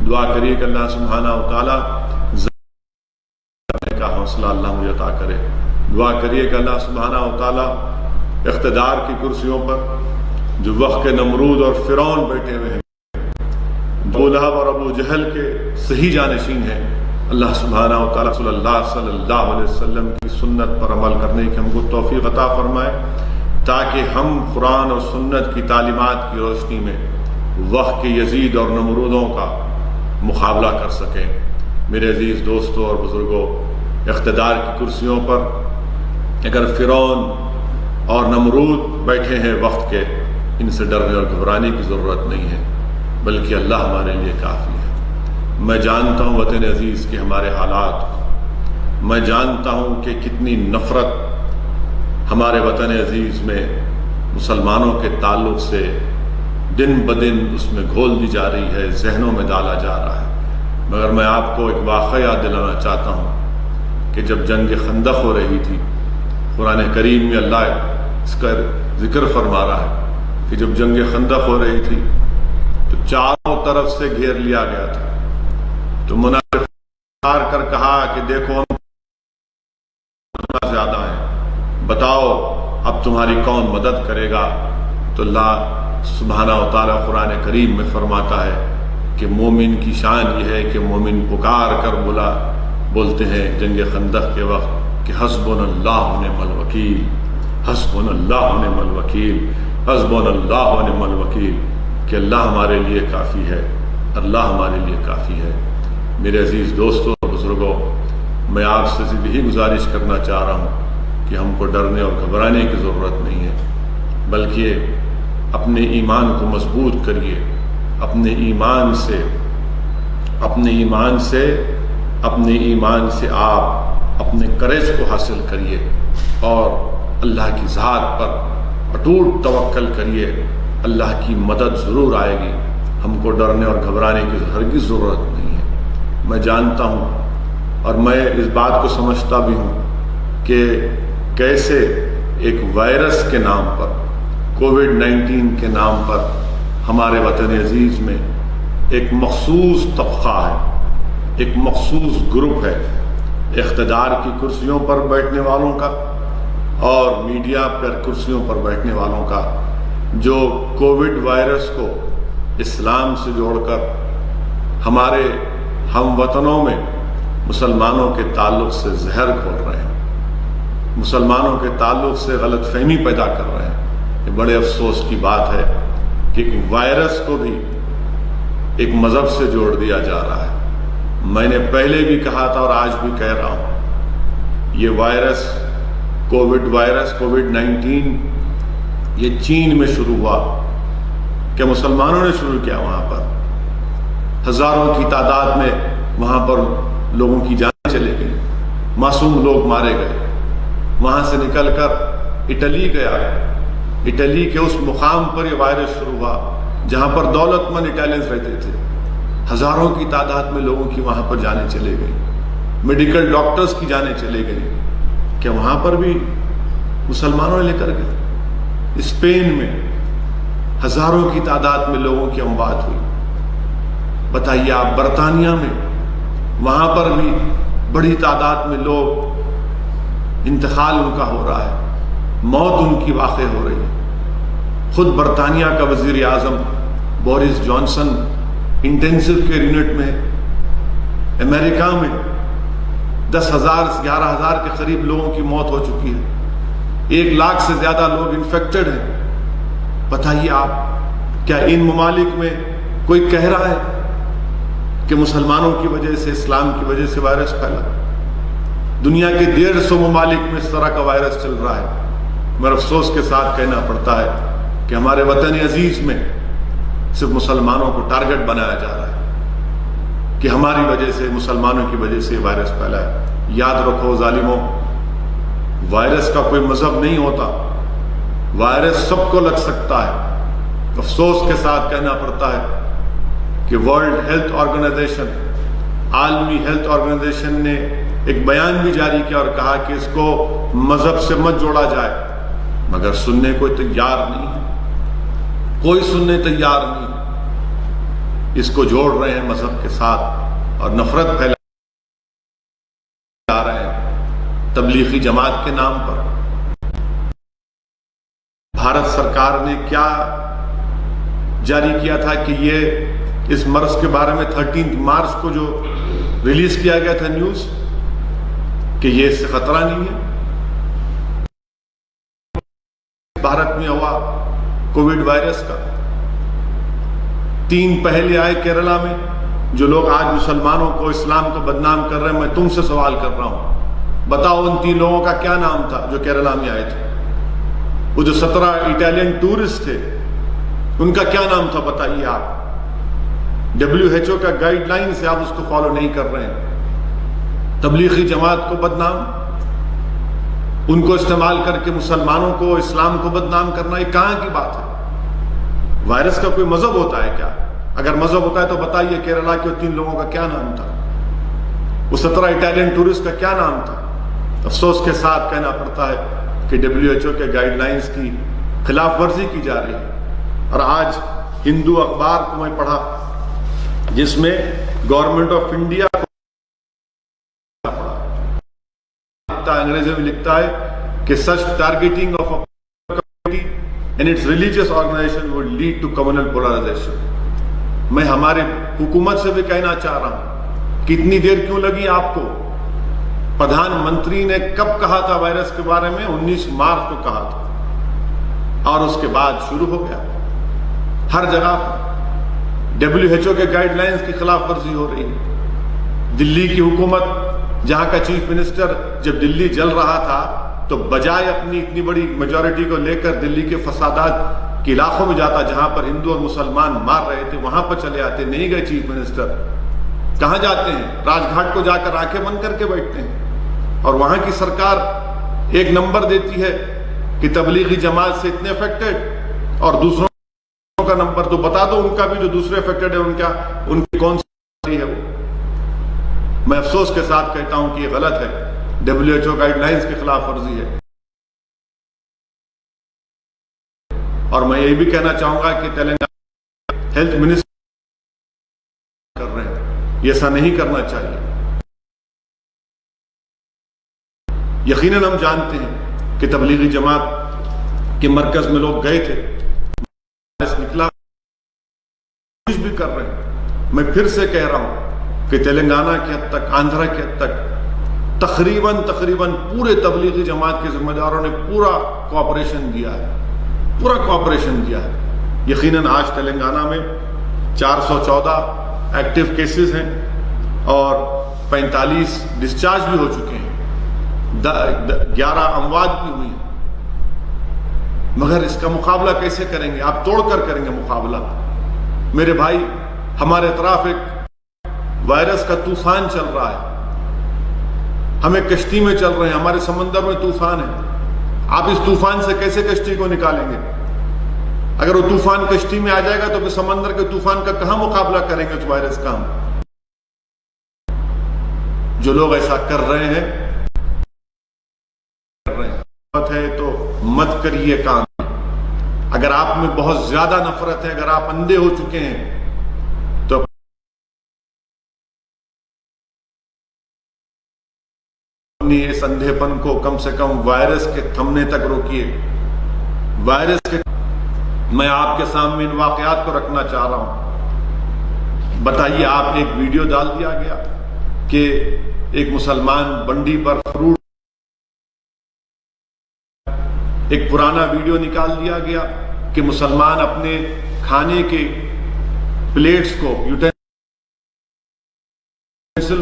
دعا کریے کہ اللہ سبحانہ و تعالیٰ کا حوصلہ اللہ مجھے عطا کرے۔ دعا کریے کہ اللہ سبحانہ و تعالیٰ اقتدار کی کرسیوں پر جو وقت کے نمرود اور فرعون بیٹھے ہوئے ہیں، ابو لہب اور ابو جہل کے صحیح جانشین ہیں، اللہ سبحانہ و تعالیٰ صلی اللہ علیہ وسلم کی سنت پر عمل کرنے کی ہم کو توفیق عطا فرمائے، تاکہ ہم قرآن اور سنت کی تعلیمات کی روشنی میں وقت کے یزید اور نمرودوں کا مقابلہ کر سکیں۔ میرے عزیز دوستوں اور بزرگوں، اقتدار کی کرسیوں پر اگر فرعون اور نمرود بیٹھے ہیں وقت کے، ان سے ڈرنے اور گھبرانے کی ضرورت نہیں ہے، بلکہ اللہ ہمارے لیے کافی ہے۔ میں جانتا ہوں وطن عزیز کے ہمارے حالات، میں جانتا ہوں کہ کتنی نفرت ہمارے وطن عزیز میں مسلمانوں کے تعلق سے دن بدن اس میں گھول دی جا رہی ہے، ذہنوں میں ڈالا جا رہا ہے۔ مگر میں آپ کو ایک واقعہ یاد دلانا چاہتا ہوں کہ جب جنگ خندق ہو رہی تھی، قرآن کریم میں اللہ اس کا ذکر فرما رہا ہے کہ جب جنگ خندق ہو رہی تھی تو چاروں طرف سے گھیر لیا گیا تھا، تو منافق ہار کر کہا کہ دیکھو ہم زیادہ ہیں، بتاؤ اب تمہاری کون مدد کرے گا؟ تو اللہ سبحانہ و تعالیٰ قرآن کریم میں فرماتا ہے کہ مومن کی شان یہ ہے کہ مومن پکار کر بولتے ہیں جنگ خندق کے وقت کہ حسبنا اللہ و نعم الوکیل، حسبنا اللہ و نعم الوکیل، حسبنا اللہ و نعم الوکیل، کہ اللہ ہمارے لیے کافی ہے، اللہ ہمارے لیے کافی ہے۔ میرے عزیز دوستوں اور بزرگوں، میں آپ سے یہی گزارش کرنا چاہ رہا ہوں کہ ہم کو ڈرنے اور گھبرانے کی ضرورت نہیں ہے، بلکہ اپنے ایمان کو مضبوط کریے، اپنے ایمان سے آپ اپنے کریج کو حاصل کریے اور اللہ کی ذات پر اٹوٹ توکل کریے، اللہ کی مدد ضرور آئے گی، ہم کو ڈرنے اور گھبرانے کی ہرگز ضرورت نہیں ہے۔ میں جانتا ہوں اور میں اس بات کو سمجھتا بھی ہوں کہ کیسے ایک وائرس کے نام پر، کووڈ-19 کے نام پر ہمارے وطن عزیز میں ایک مخصوص طبقہ ہے، ایک مخصوص گروپ ہے، اقتدار کی کرسیوں پر بیٹھنے والوں کا اور میڈیا پر کرسیوں پر بیٹھنے والوں کا، جو کووڈ وائرس کو اسلام سے جوڑ کر ہمارے ہم وطنوں میں مسلمانوں کے تعلق سے زہر گھول رہے ہیں، مسلمانوں کے تعلق سے غلط فہمی پیدا کر رہے ہیں۔ یہ بڑے افسوس کی بات ہے کہ ایک وائرس کو بھی ایک مذہب سے جوڑ دیا جا رہا ہے۔ میں نے پہلے بھی کہا تھا اور آج بھی کہہ رہا ہوں، یہ وائرس کووڈ-19 یہ چین میں شروع ہوا، کہ مسلمانوں نے شروع کیا، وہاں پر ہزاروں کی تعداد میں وہاں پر لوگوں کی جان چلے گئی، معصوم لوگ مارے گئے، وہاں سے نکل کر اٹلی گیا، اٹلی کے اس مقام پر یہ وائرس شروع ہوا جہاں پر دولت مند اٹالینز رہتے تھے، ہزاروں کی تعداد میں لوگوں کی وہاں پر جانیں چلے گئی، میڈیکل ڈاکٹرز کی جانیں چلے گئی، کہ وہاں پر بھی مسلمانوں نے لے کر گئے۔ اسپین میں ہزاروں کی تعداد میں لوگوں کی اموات ہوئی۔ بتائیے آپ برطانیہ میں، وہاں پر بھی بڑی تعداد میں لوگ انتقال ان کا ہو رہا ہے، موت ان کی واقع ہو رہی ہے۔ خود برطانیہ کا وزیر اعظم Boris Johnson intensive care unit میں، امریکہ میں 10,000 سے 11,000 کے قریب لوگوں کی موت ہو چکی ہے، 1 لاکھ سے زیادہ لوگ انفیکٹڈ ہیں۔ بتائیے آپ، کیا ان ممالک میں کوئی کہہ رہا ہے کہ مسلمانوں کی وجہ سے، اسلام کی وجہ سے وائرس پھیلا؟ دنیا کے 150 ممالک میں اس طرح کا وائرس چل رہا ہے۔ مگر افسوس کے ساتھ کہنا پڑتا ہے کہ ہمارے وطن عزیز میں صرف مسلمانوں کو ٹارگٹ بنایا جا رہا ہے کہ ہماری وجہ سے، مسلمانوں کی وجہ سے وائرس پھیلا ہے۔ یاد رکھو ظالموں، وائرس کا کوئی مذہب نہیں ہوتا، وائرس سب کو لگ سکتا ہے۔ افسوس کے ساتھ کہنا پڑتا ہے کہ ورلڈ ہیلتھ آرگنائزیشن، عالمی ہیلتھ آرگنائزیشن نے ایک بیان بھی جاری کیا اور کہا کہ اس کو مذہب سے مت جوڑا جائے، مگر سننے کوئی تیار نہیں ہے، کوئی سننے تیار نہیں، اس کو جوڑ رہے ہیں مذہب کے ساتھ اور نفرت پھیلا رہے ہیں تبلیغی جماعت کے نام پر۔ بھارت سرکار نے کیا جاری کیا تھا کہ یہ اس مرض کے بارے میں 13 مارچ کو جو ریلیز کیا گیا تھا نیوز، کہ یہ اس سے خطرہ نہیں ہے۔ بھارت میں ہوا کووڈ وائرس کا 3 پہلے آئے کیرلا میں، جو لوگ آج مسلمانوں کو، اسلام کو بدنام کر رہے ہیں۔ میں تم سے سوال کر رہا ہوں، بتاؤ ان 3 لوگوں کا کیا نام تھا جو کیرلا میں آئے تھے؟ وہ جو 17 اٹالین ٹورسٹ تھے، ان کا کیا نام تھا بتائیے آپ؟ WHO کا گائیڈ لائن سے آپ اس کو فالو نہیں کر رہے ہیں۔ تبلیغی جماعت کو بدنام، ان کو استعمال کر کے مسلمانوں کو، اسلام کو بدنام کرنا، یہ کہاں کی بات ہے؟ وائرس کا کوئی مذہب ہوتا ہے کیا؟ اگر مذہب ہوتا ہے تو بتائیے کیرلا کے 3 لوگوں کا کیا نام تھا؟ وہ 17 اٹالین ٹورسٹ کا کیا نام تھا؟ افسوس کے ساتھ کہنا پڑتا ہے کہ WHO کے گائیڈ لائنز کی خلاف ورزی کی جا رہی ہے۔ اور آج ہندو اخبار کو میں پڑھا جس میں گورنمنٹ آف انڈیا انگریزی میں لکھتا ہے کہ such targeting of a community and its religious organization would lead to communal polarization۔ میں ہمارے حکومت سے بھی کہنا چاہ رہا ہوں کہ اتنی دیر کیوں لگی آپ کو؟ پردھان منتری نے کب کہا تھا وائرس کے بارے میں؟ 19 مارچ کو کہا تھا، اور اس کے بعد شروع ہو گیا ہر جگہ پر WHO کے گائیڈ لائنز کی خلاف ورزی ہو رہی ہے۔ دلی کی حکومت، جہاں کا چیف منسٹر جب دلی جل رہا تھا تو بجائے اپنی اتنی بڑی میجورٹی کو لے کر دلی کے فسادات کے علاقوں میں جاتا جہاں پر ہندو اور مسلمان مار رہے تھے، وہاں پر چلے آتے، نہیں گئے چیف منسٹر۔ کہاں جاتے ہیں؟ راج گھاٹ کو جا کر آنکھیں بند کر کے بیٹھتے ہیں، اور وہاں کی سرکار ایک نمبر دیتی ہے کہ تبلیغی جماعت سے اتنے افیکٹڈ، اور دوسروں کا نمبر تو بتا دو ان کا بھی، جو دوسرے افیکٹڈ ہے ان کی کون سی ہے وہ۔ میں افسوس کے ساتھ کہتا ہوں کہ یہ غلط ہے، WHO گائیڈ لائنز کی خلاف ورزی ہے۔ اور میں یہ بھی کہنا چاہوں گا کہ تلنگانہ ہیلتھ منسٹر کر رہے ہیں، یہ ایسا نہیں کرنا چاہیے۔ یقیناً ہم جانتے ہیں کہ تبلیغی جماعت کے مرکز میں لوگ گئے تھے، نکلا کچھ بھی کر رہے ہیں۔ میں پھر سے کہہ رہا ہوں کہ تلنگانہ کی حد تک، آندھرا کی حد تک تقریباً پورے تبلیغی جماعت کے ذمہ داروں نے پورا کوآپریشن دیا ہے۔ یقیناً آج تلنگانہ میں 414 ایکٹیو کیسز ہیں اور 45 ڈسچارج بھی ہو چکے ہیں، 11 اموات بھی ہوئی ہیں۔ مگر اس کا مقابلہ کیسے کریں گے؟ آپ توڑ کر کریں گے مقابلہ؟ میرے بھائی، ہمارے اطراف ایک وائرس کا طوفان چل رہا ہے، ہمیں کشتی میں چل رہے ہیں، ہمارے سمندر میں طوفان ہے۔ آپ اس طوفان سے کیسے کشتی کو نکالیں گے؟ اگر وہ طوفان کشتی میں آ جائے گا تو پھر سمندر کے طوفان کا کہاں مقابلہ کریں گے اس وائرس کا ہم؟ جو لوگ ایسا کر رہے ہیں ہے تو مت کریے کام۔ اگر آپ میں بہت زیادہ نفرت ہے، اگر آپ اندھے ہو چکے ہیں تو اپنی اس اندھے پن کو کم سے کم وائرس کے تھمنے تک روکیے۔ وائرس کے میں آپ کے سامنے ان واقعات کو رکھنا چاہ رہا ہوں۔ بتائیے، آپ ایک ویڈیو ڈال دیا گیا کہ ایک مسلمان بنڈی پر فروٹ، ایک پرانا ویڈیو نکال دیا گیا کہ مسلمان اپنے کھانے کے پلیٹس کو، یوٹینسل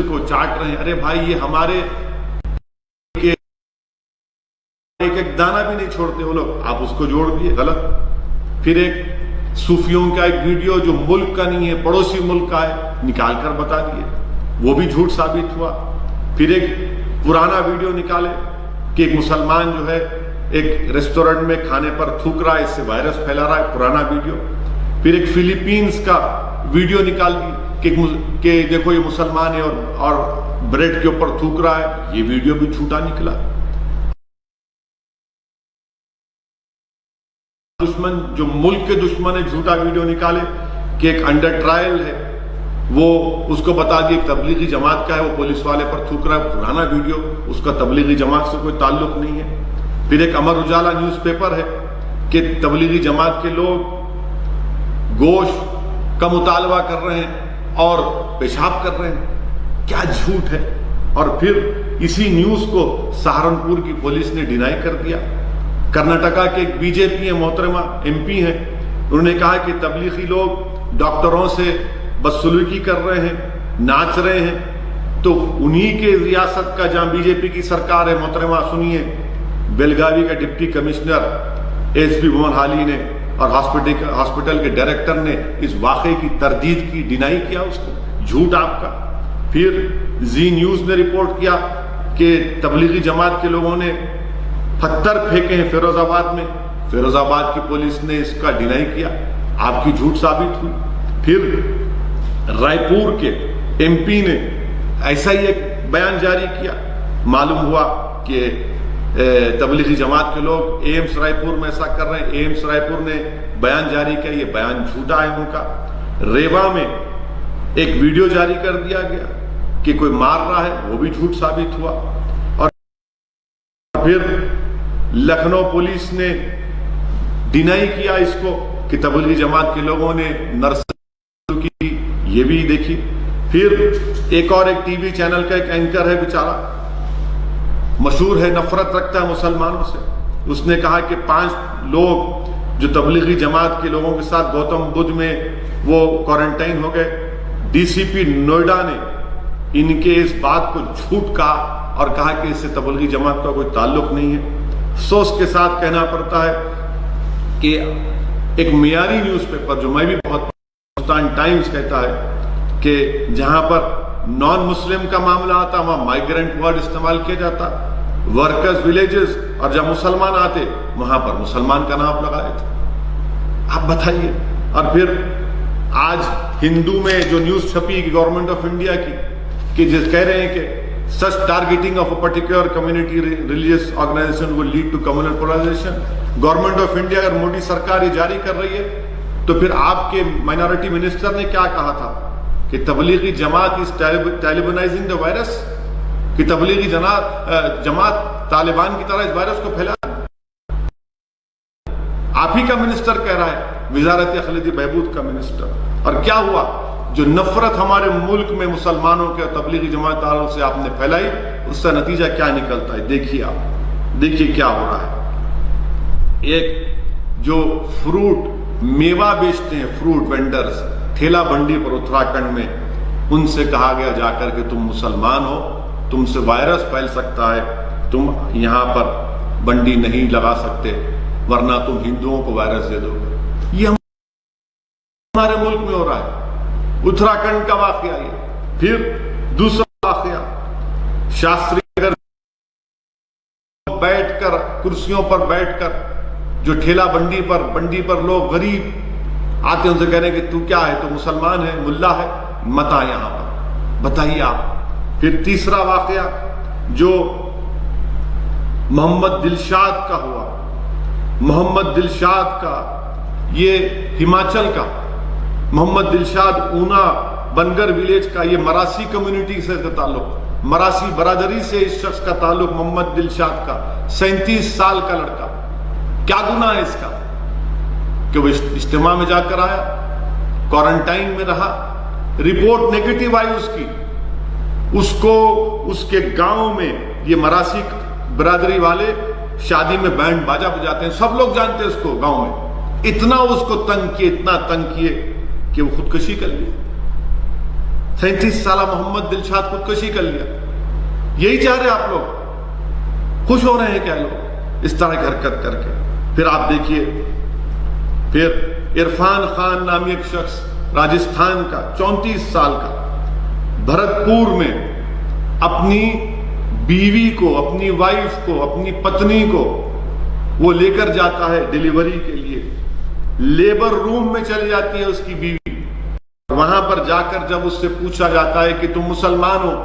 کو چاٹ رہے ہیں۔ ارے بھائی، یہ ہمارے ایک دانہ بھی نہیں چھوڑتے وہ لوگ، آپ اس کو جوڑ دیے، غلط۔ پھر ایک صوفیوں کا ایک ویڈیو جو ملک کا نہیں ہے، پڑوسی ملک کا ہے، نکال کر بتا دیے، وہ بھی جھوٹ ثابت ہوا۔ پھر ایک پرانا ویڈیو نکالے کہ ایک مسلمان جو ہے ایک ریسٹورنٹ میں کھانے پر تھوک رہا ہے، اس سے وائرس پھیلا رہا ہے، پرانا ویڈیو۔ پھر ایک فلیپینز کا ویڈیو نکال دی کہ دیکھو یہ مسلمان ہے اور بریڈ کے اوپر تھوک رہا ہے، یہ ویڈیو بھی جھوٹا نکلا۔ دشمن، جو ملک کے دشمن ہے، جھوٹا ویڈیو نکالے کہ ایک انڈر ٹرائل ہے، وہ اس کو بتا دیے تبلیغی جماعت کا ہے، وہ پولیس والے پر تھوک رہا ہے، پرانا ویڈیو، اس کا تبلیغی جماعت سے کوئی تعلق نہیں ہے۔ پھر ایک امر اجالا نیوز پیپر ہے کہ تبلیغی جماعت کے لوگ گوشت کا مطالبہ کر رہے ہیں اور پیشاب کر رہے ہیں، کیا جھوٹ ہے۔ اور پھر اسی نیوز کو سہارنپور کی پولیس نے ڈینائی کر دیا۔ کرناٹکا کے ایک BJP ہیں، محترمہ MP ہیں، انہوں نے کہا کہ تبلیغی لوگ ڈاکٹروں سے بدسلوکی کر رہے ہیں، ناچ رہے ہیں۔ تو انہی کے ریاست کا، جہاں BJP کی سرکار ہے، محترمہ سنیے، بیلگاوی کا ڈپٹی کمشنر SP بمنہالی نے اور ہاسپٹل کے ڈائریکٹر نے اس واقعے کی تردید کی، ڈینائی کیا اس کو، جھوٹ آپ کا۔ پھر زی نیوز نے رپورٹ کیا کہ تبلیغی جماعت کے لوگوں نے پتھر پھینکے ہیں فیروز آباد میں، فیروز آباد کی پولیس نے اس کا ڈینائی کیا، آپ کی جھوٹ ثابت ہوئی۔ پھر رائے پور کے ایم پی نے ایسا ہی ایک بیان جاری کیا. معلوم ہوا کہ تبلیغی جماعت کے لوگ ایمس رائے پور میں ایسا کر رہے ہیں. ایمس رائے پور نے بیان جاری کیا, یہ بیان جھوٹا ہے ان کا. ریوا میں ایک ویڈیو جاری کر دیا گیا کہ کوئی مار رہا ہے, وہ بھی جھوٹ ثابت ہوا. اور پھر لکھنؤ پولیس نے ڈینائی کیا اس کو کہ تبلیغی جماعت کے لوگوں نے نرسری کی, یہ بھی دیکھی. پھر ایک اور ایک ٹی وی چینل کا ایک اینکر ہے بیچارہ, مشہور ہے, نفرت رکھتا ہے مسلمانوں سے. اس نے کہا کہ 5 لوگ جو تبلیغی جماعت کے لوگوں کے ساتھ گوتم بدھ میں وہ کوارنٹائن ہو گئے. ڈی سی پی نوئیڈا نے ان کے اس بات کو جھوٹ کہا اور کہا کہ اس سے تبلیغی جماعت کا کوئی تعلق نہیں ہے. افسوس کے ساتھ کہنا پڑتا ہے کہ ایک معیاری نیوز پیپر جو میں بھی بہت ہندوستان ٹائمز کہتا ہے کہ جہاں پر نان مسلم کا معاملہ آتا وہاں مائیگرنٹ ورڈ استعمال کیا جاتا, ورکرز ولیجز, اور جب مسلمان آتے وہاں پر مسلمان کا نام لگائے تھے. آپ بتائیے. اور پھر آج ہندو میں جو نیوز چھپی کہ گورنمنٹ آف انڈیا کی کہ جس کہہ رہے ہیں کہ such targeting of a particular community religious organization will lead to communal polarization. Government of India اگر موڈی سرکار یہ جاری کر رہی ہے تو پھر آپ کے مائنورٹی منسٹر نے کیا کہا تھا کہ Tablighi Jamaat is Talibanizing the virus, کہ تبلیغی جماعت طالبان کی طرح اس وائرس کو پھیلا. آپ ہی کا منسٹر کہہ رہا ہے, وزارت اقلیتی بہبود کا منسٹر. اور کیا ہوا, جو نفرت ہمارے ملک میں مسلمانوں کے اور تبلیغی جماعت تعلق سے آپ نے پھیلائی, اس کا نتیجہ کیا نکلتا ہے. دیکھیے آپ, دیکھیے کیا ہو رہا ہے. ایک جو فروٹ میوہ بیچتے ہیں, فروٹ وینڈرز ٹھیلا بنڈی پر اتراکھنڈ میں, ان سے کہا گیا جا کر کہ تم مسلمان ہو, تم سے وائرس پھیل سکتا ہے, تم یہاں پر بنڈی نہیں لگا سکتے ورنہ تم ہندوؤں کو وائرس دے دو گے. یہ ہمارے ملک میں ہو رہا ہے. اتراکھنڈ کا واقعہ یہ. پھر دوسرا واقعہ, شاستری نگر بیٹھ کر کرسیوں پر بیٹھ کر جو ٹھیلا بنڈی پر لوگ غریب آتے ہیں, ان سے کہہ رہے ہیں کہ تو کیا ہے, تو مسلمان ہے, ملا ہے, مت آ یہاں پر. بتائیے آپ. پھر تیسرا واقعہ جو محمد دلشاد کا ہوا, محمد دلشاد کا, یہ ہماچل کا, محمد دلشاد اونا بنگر ولیج کا, یہ مراسی کمیونٹی سے تعلق, مراسی برادری سے اس شخص کا تعلق. محمد دلشاد کا 37 سال کا لڑکا, کیا گناہ ہے اس کا کہ وہ اجتماع میں جا کر آیا, کوارنٹائن میں رہا, رپورٹ نیگیٹو آئی اس کی, اس کو اس کے گاؤں میں یہ مراسی برادری والے شادی میں بینڈ باجا بجاتے ہیں, سب لوگ جانتے ہیں اس کو گاؤں میں. اتنا اس کو تنگ کیے, اتنا تنگ کیے کہ وہ خودکشی کر لیا. 37 سالہ محمد دلشاد خودکشی کر لیا. یہی چاہ رہے آپ لوگ, خوش ہو رہے ہیں کیا لوگ اس طرح کی حرکت کر کے. پھر آپ دیکھیے, پھر عرفان خان نامی ایک شخص راجستھان کا 34 سال کا, بھرتپور میں اپنی بیوی کو, اپنی وائف کو, اپنی پتنی کو وہ لے کر جاتا ہے ڈیلیوری کے لیے. لیبر روم میں چلی جاتی ہے اس کی بیوی. وہاں پر جا کر جب اس سے پوچھا جاتا ہے کہ تم مسلمان ہو,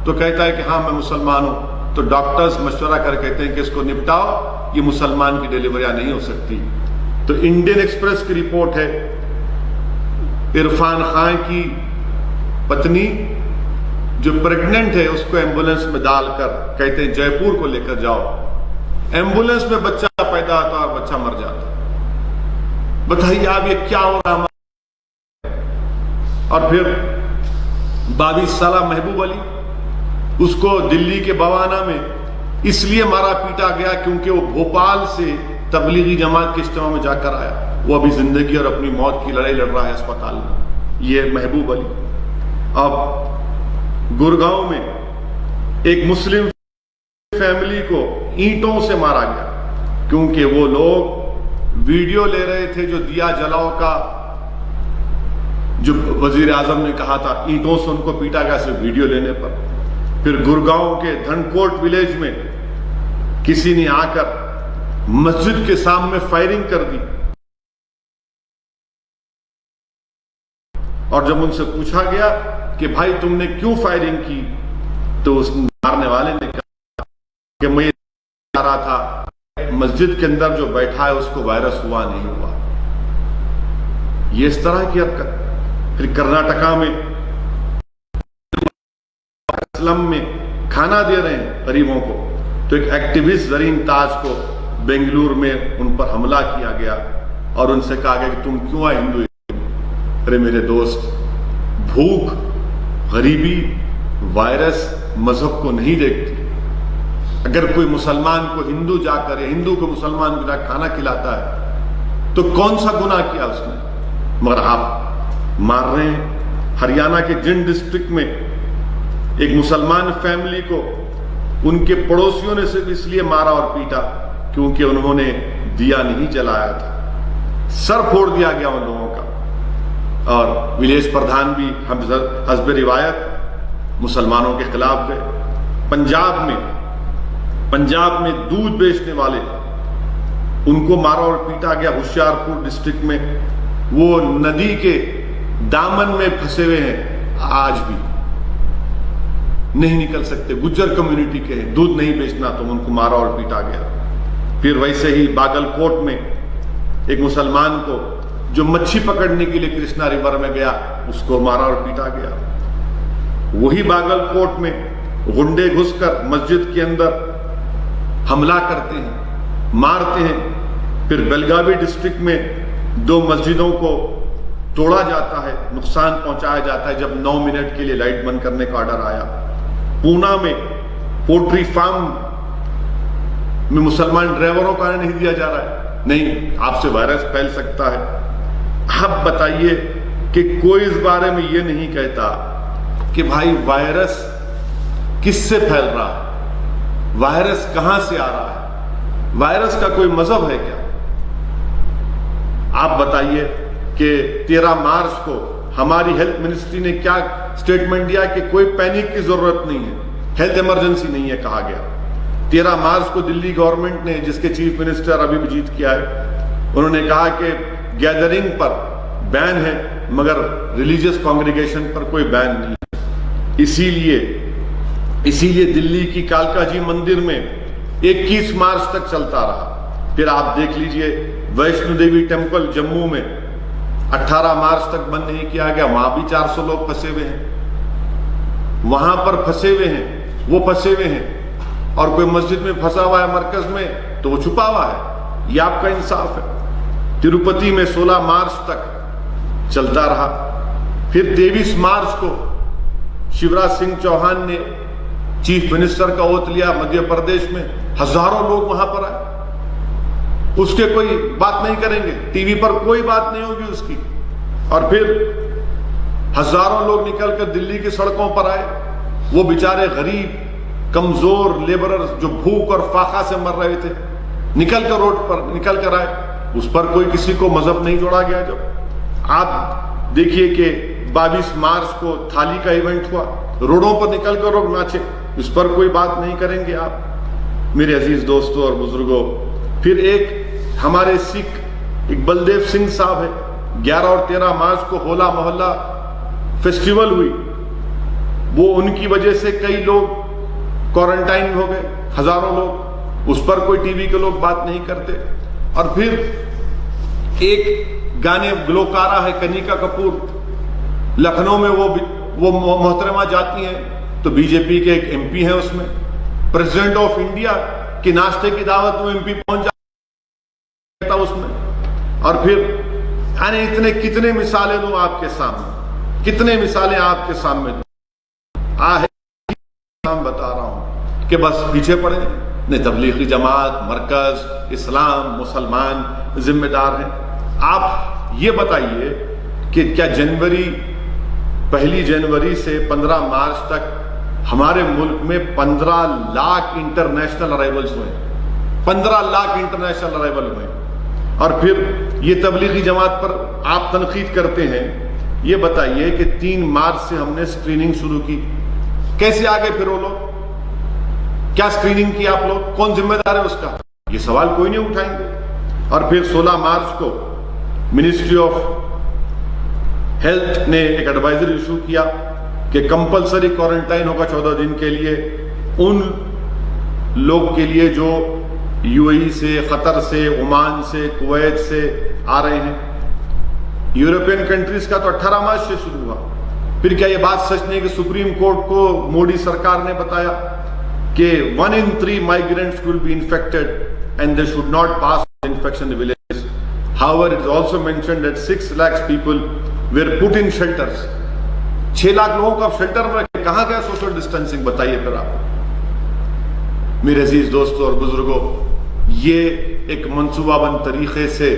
تو کہتا ہے کہ ہاں میں مسلمان ہوں. تو ڈاکٹرز مشورہ کر کہتے ہیں کہ اس کو نپٹاؤ, یہ مسلمان کی ڈیلیوریاں نہیں ہو سکتی. تو انڈین ایکسپریس کی رپورٹ ہے, عرفان خان کی پتنی جو پریگننٹ ہے اس کو ایمبولنس میں ڈال کر کہتے ہیں جے پور کو لے کر جاؤ. ایمبولنس میں بچہ پیدا ہوتا اور بچہ مر جاتا. بتائیے آپ یہ کیا ہو رہا ہے. اور پھر 22 سالہ محبوب علی, اس کو دلی کے بوانا میں اس لیے مارا پیٹا گیا کیونکہ وہ بھوپال سے تبلیغی جماعت کے اجتماع میں جا کر آیا. وہ ابھی زندگی اور اپنی موت کی لڑائی لڑ رہا ہے اسپتال میں. یہ محبوب علی. اب گڑگاؤں میں ایک مسلم فیملی کو اینٹوں سے مارا گیا کیونکہ وہ لوگ ویڈیو لے رہے تھے جو دیا جلاؤ کا, جو وزیر اعظم نے کہا تھا, اینٹوں سے ان کو پیٹا گیا صرف ویڈیو لینے پر. پھر گڑگاؤں کے دھنکوٹ ولیج میں کسی نے آ کر مسجد کے سامنے فائرنگ کر دی. اور جب ان سے پوچھا گیا کہ بھائی تم نے کیوں فائرنگ کی، تو اس مارنے والے نے کہا کہ میں جا رہا تھا مسجد کے اندر جو بیٹھا ہے اس کو وائرس ہوا نہیں ہوا۔ یہ اس طرح کی حرکت۔ پھر کرناٹکا میں اسلم میں کھانا دے رہے ہیں غریبوں کو، تو ایک ایکٹیوسٹ زرین تاج کو بنگلور میں ان پر حملہ کیا گیا اور ان سے کہا گیا کہ تم کیوں آئے ہندو؟ ارے میرے دوست، بھوک، غریبی، وائرس مذہب کو نہیں دیکھتی۔ اگر کوئی مسلمان کو ہندو جا کر یا ہندو کو مسلمان کو جا کھانا کھلاتا ہے تو کون سا گناہ کیا اس نے؟ مگر آپ مار رہے ہیں۔ ہریانہ کے جن ڈسٹرکٹ میں ایک مسلمان فیملی کو ان کے پڑوسیوں نے صرف اس لیے مارا اور پیٹا کیونکہ انہوں نے دیا نہیں جلایا تھا، سر پھوڑ دیا گیا ان لوگوں کا۔ اور ولیج پردھان بھی حسب روایت مسلمانوں کے خلاف گئے۔ پنجاب میں دودھ بیچنے والے ان کو مارا اور پیٹا گیا۔ ہوشیارپور ڈسٹرکٹ میں وہ ندی کے دامن میں پھنسے ہوئے ہیں، آج بھی نہیں نکل سکتے، گجر کمیونٹی کے ہیں، دودھ نہیں بیچنا تو ان کو مارا اور پیٹا گیا۔ پھر ویسے ہی باگل کوٹ میں ایک مسلمان کو جو مچھی پکڑنے کے لیے کرشنا ریور میں گیا اس کو مارا اور پیٹا گیا۔ وہی باگل کوٹ میں غنڈے گھس کر مسجد کے اندر حملہ کرتے ہیں، مارتے ہیں۔ پھر بیلگاوی ڈسٹرکٹ میں 2 مسجدوں کو توڑا جاتا ہے، نقصان پہنچایا جاتا ہے جب 9 منٹ کے لیے لائٹ بند کرنے کا آرڈر آیا۔ پونا میں پولٹری فارم میں مسلمان ڈرائیوروں کو آنے نہیں دیا جا رہا ہے، نہیں آپ سے وائرس پھیل سکتا ہے۔ اب بتائیے کہ کوئی اس بارے میں یہ نہیں کہتا کہ بھائی وائرس کس سے پھیل رہا ہے، وائرس کہاں سے آ رہا ہے، وائرس کا کوئی مذہب ہے کیا؟ آپ بتائیے کہ 13 مارچ کو ہماری ہیلتھ منسٹری نے کیا سٹیٹمنٹ دیا کہ کوئی پینک کی ضرورت نہیں ہے، ہیلتھ ایمرجنسی نہیں ہے کہا گیا۔ 13 مارچ کو دلی گورنمنٹ نے، جس کے چیف منسٹر ابھیجیت کیا ہے، انہوں نے کہا کہ گیدرنگ پر بین ہے مگر ریلیجیس کانگریگیشن پر کوئی بین نہیں ہے۔ اسی لیے دلی کی کالکا جی مندر میں 21 مارچ تک چلتا رہا۔ پھر آپ دیکھ لیجئے ویشنو دیوی ٹیمپل جموں میں 18 مارچ تک بند نہیں کیا گیا، وہاں بھی 400 لوگ پھنسے ہوئے ہیں، وہاں پر پھنسے ہوئے ہیں، وہ پھنسے ہوئے ہیں، اور کوئی مسجد میں پھنسا ہوا ہے مرکز میں تو وہ چھپا ہوا ہے۔ یہ آپ کا انصاف ہے؟ تروپتی میں 16 مارچ تک چلتا رہا۔ پھر 23 مارچ کو شیوراج سنگھ چوہان نے چیف منسٹر کا اوتھ لیا مدھیہ پردیش میں، ہزاروں لوگ وہاں پر آئے، اس کے کوئی بات نہیں کریں گے، ٹی وی پر کوئی بات نہیں ہوگی اس کی۔ اور پھر ہزاروں لوگ نکل کر دلی کی سڑکوں پر آئے، وہ بیچارے غریب کمزور لیبررز جو بھوک اور فاقہ سے مر رہے تھے نکل کر روڈ پر نکل کر آئے، اس پر کوئی کسی کو مذہب نہیں جوڑا گیا۔ جب آپ دیکھیے کہ 22 مارچ کو تھالی کا ایونٹ ہوا، روڈوں پر نکل کر لوگ ناچے، اس پر کوئی بات نہیں کریں گے آپ۔ میرے عزیز دوستوں اور بزرگوں، پھر ایک ہمارے سکھ ایک بلدیو سنگھ صاحب ہے، 11 اور 13 مارچ کو ہولا محلہ فیسٹیول ہوئی، وہ ان کی وجہ سے کئی لوگ کوارنٹائن ہو گئے، ہزاروں لوگ، اس پر کوئی ٹی وی کے لوگ بات نہیں کرتے۔ اور پھر ایک گانے گلوکارہ ہے کنیکا کپور، لکھنؤ میں وہ محترمہ جاتی ہیں تو بی جے پی کے ایک ایم پی ہیں، اس میں پریزیڈنٹ آف انڈیا کی ناشتے کی دعوت میں ایم پی پہنچ جاتا اس میں۔ اور پھر یعنی اتنے کتنے مثالیں دوں آپ کے سامنے، کتنے مثالیں آپ کے سامنے دوں، بتا رہا ہوں کہ بس پیچھے پڑے نہیں، تبلیغی جماعت، مرکز، اسلام، مسلمان ذمہ دار ہیں۔ آپ یہ بتائیے کہ کیا پہلی جنوری سے 15 مارچ تک ہمارے ملک میں 15 لاکھ انٹرنیشنل ارائیولز ہوئے، 15 لاکھ انٹرنیشنل ارائیول ہوئے۔ اور پھر یہ تبلیغی جماعت پر آپ تنقید کرتے ہیں، یہ بتائیے کہ 3 مارچ سے ہم نے اسکریننگ شروع کی، کیسے آگے پھر وہ لوگ؟ کیا اسکریننگ کی آپ لوگ؟ کون ذمہ دار ہے اس کا؟ یہ سوال کوئی نہیں اٹھائیں گے۔ اور پھر 16 مارچ کو منسٹری آف ہیلتھ نے ایک ایڈوائزری ایشو کیا کہ کمپلسری کوارنٹائن ہوگا 14 دن کے لیے ان لوگ کے لیے جو یو اے ای سے، قطر سے، عمان سے، کویت سے آ رہے ہیں۔ یورپین کنٹریز کا تو 18 مارچ سے شروع ہوا۔ پھر کیا یہ بات سچ نہیں کہ سپریم کورٹ کو مودی سرکار نے بتایا کہ 1 in 3 migrants will be infected and they should not pass infection in villages. However, it is also mentioned that 6 lakh people were put in shelters. 6 lakh لوگوں کو آپ شیلٹر میں رکھیں، کہاں گیا سوشل ڈسٹینسنگ؟ بتائیے پھر آپ۔ میرے عزیز دوستوں اور بزرگوں، یہ ایک منصوبہ بند طریقے سے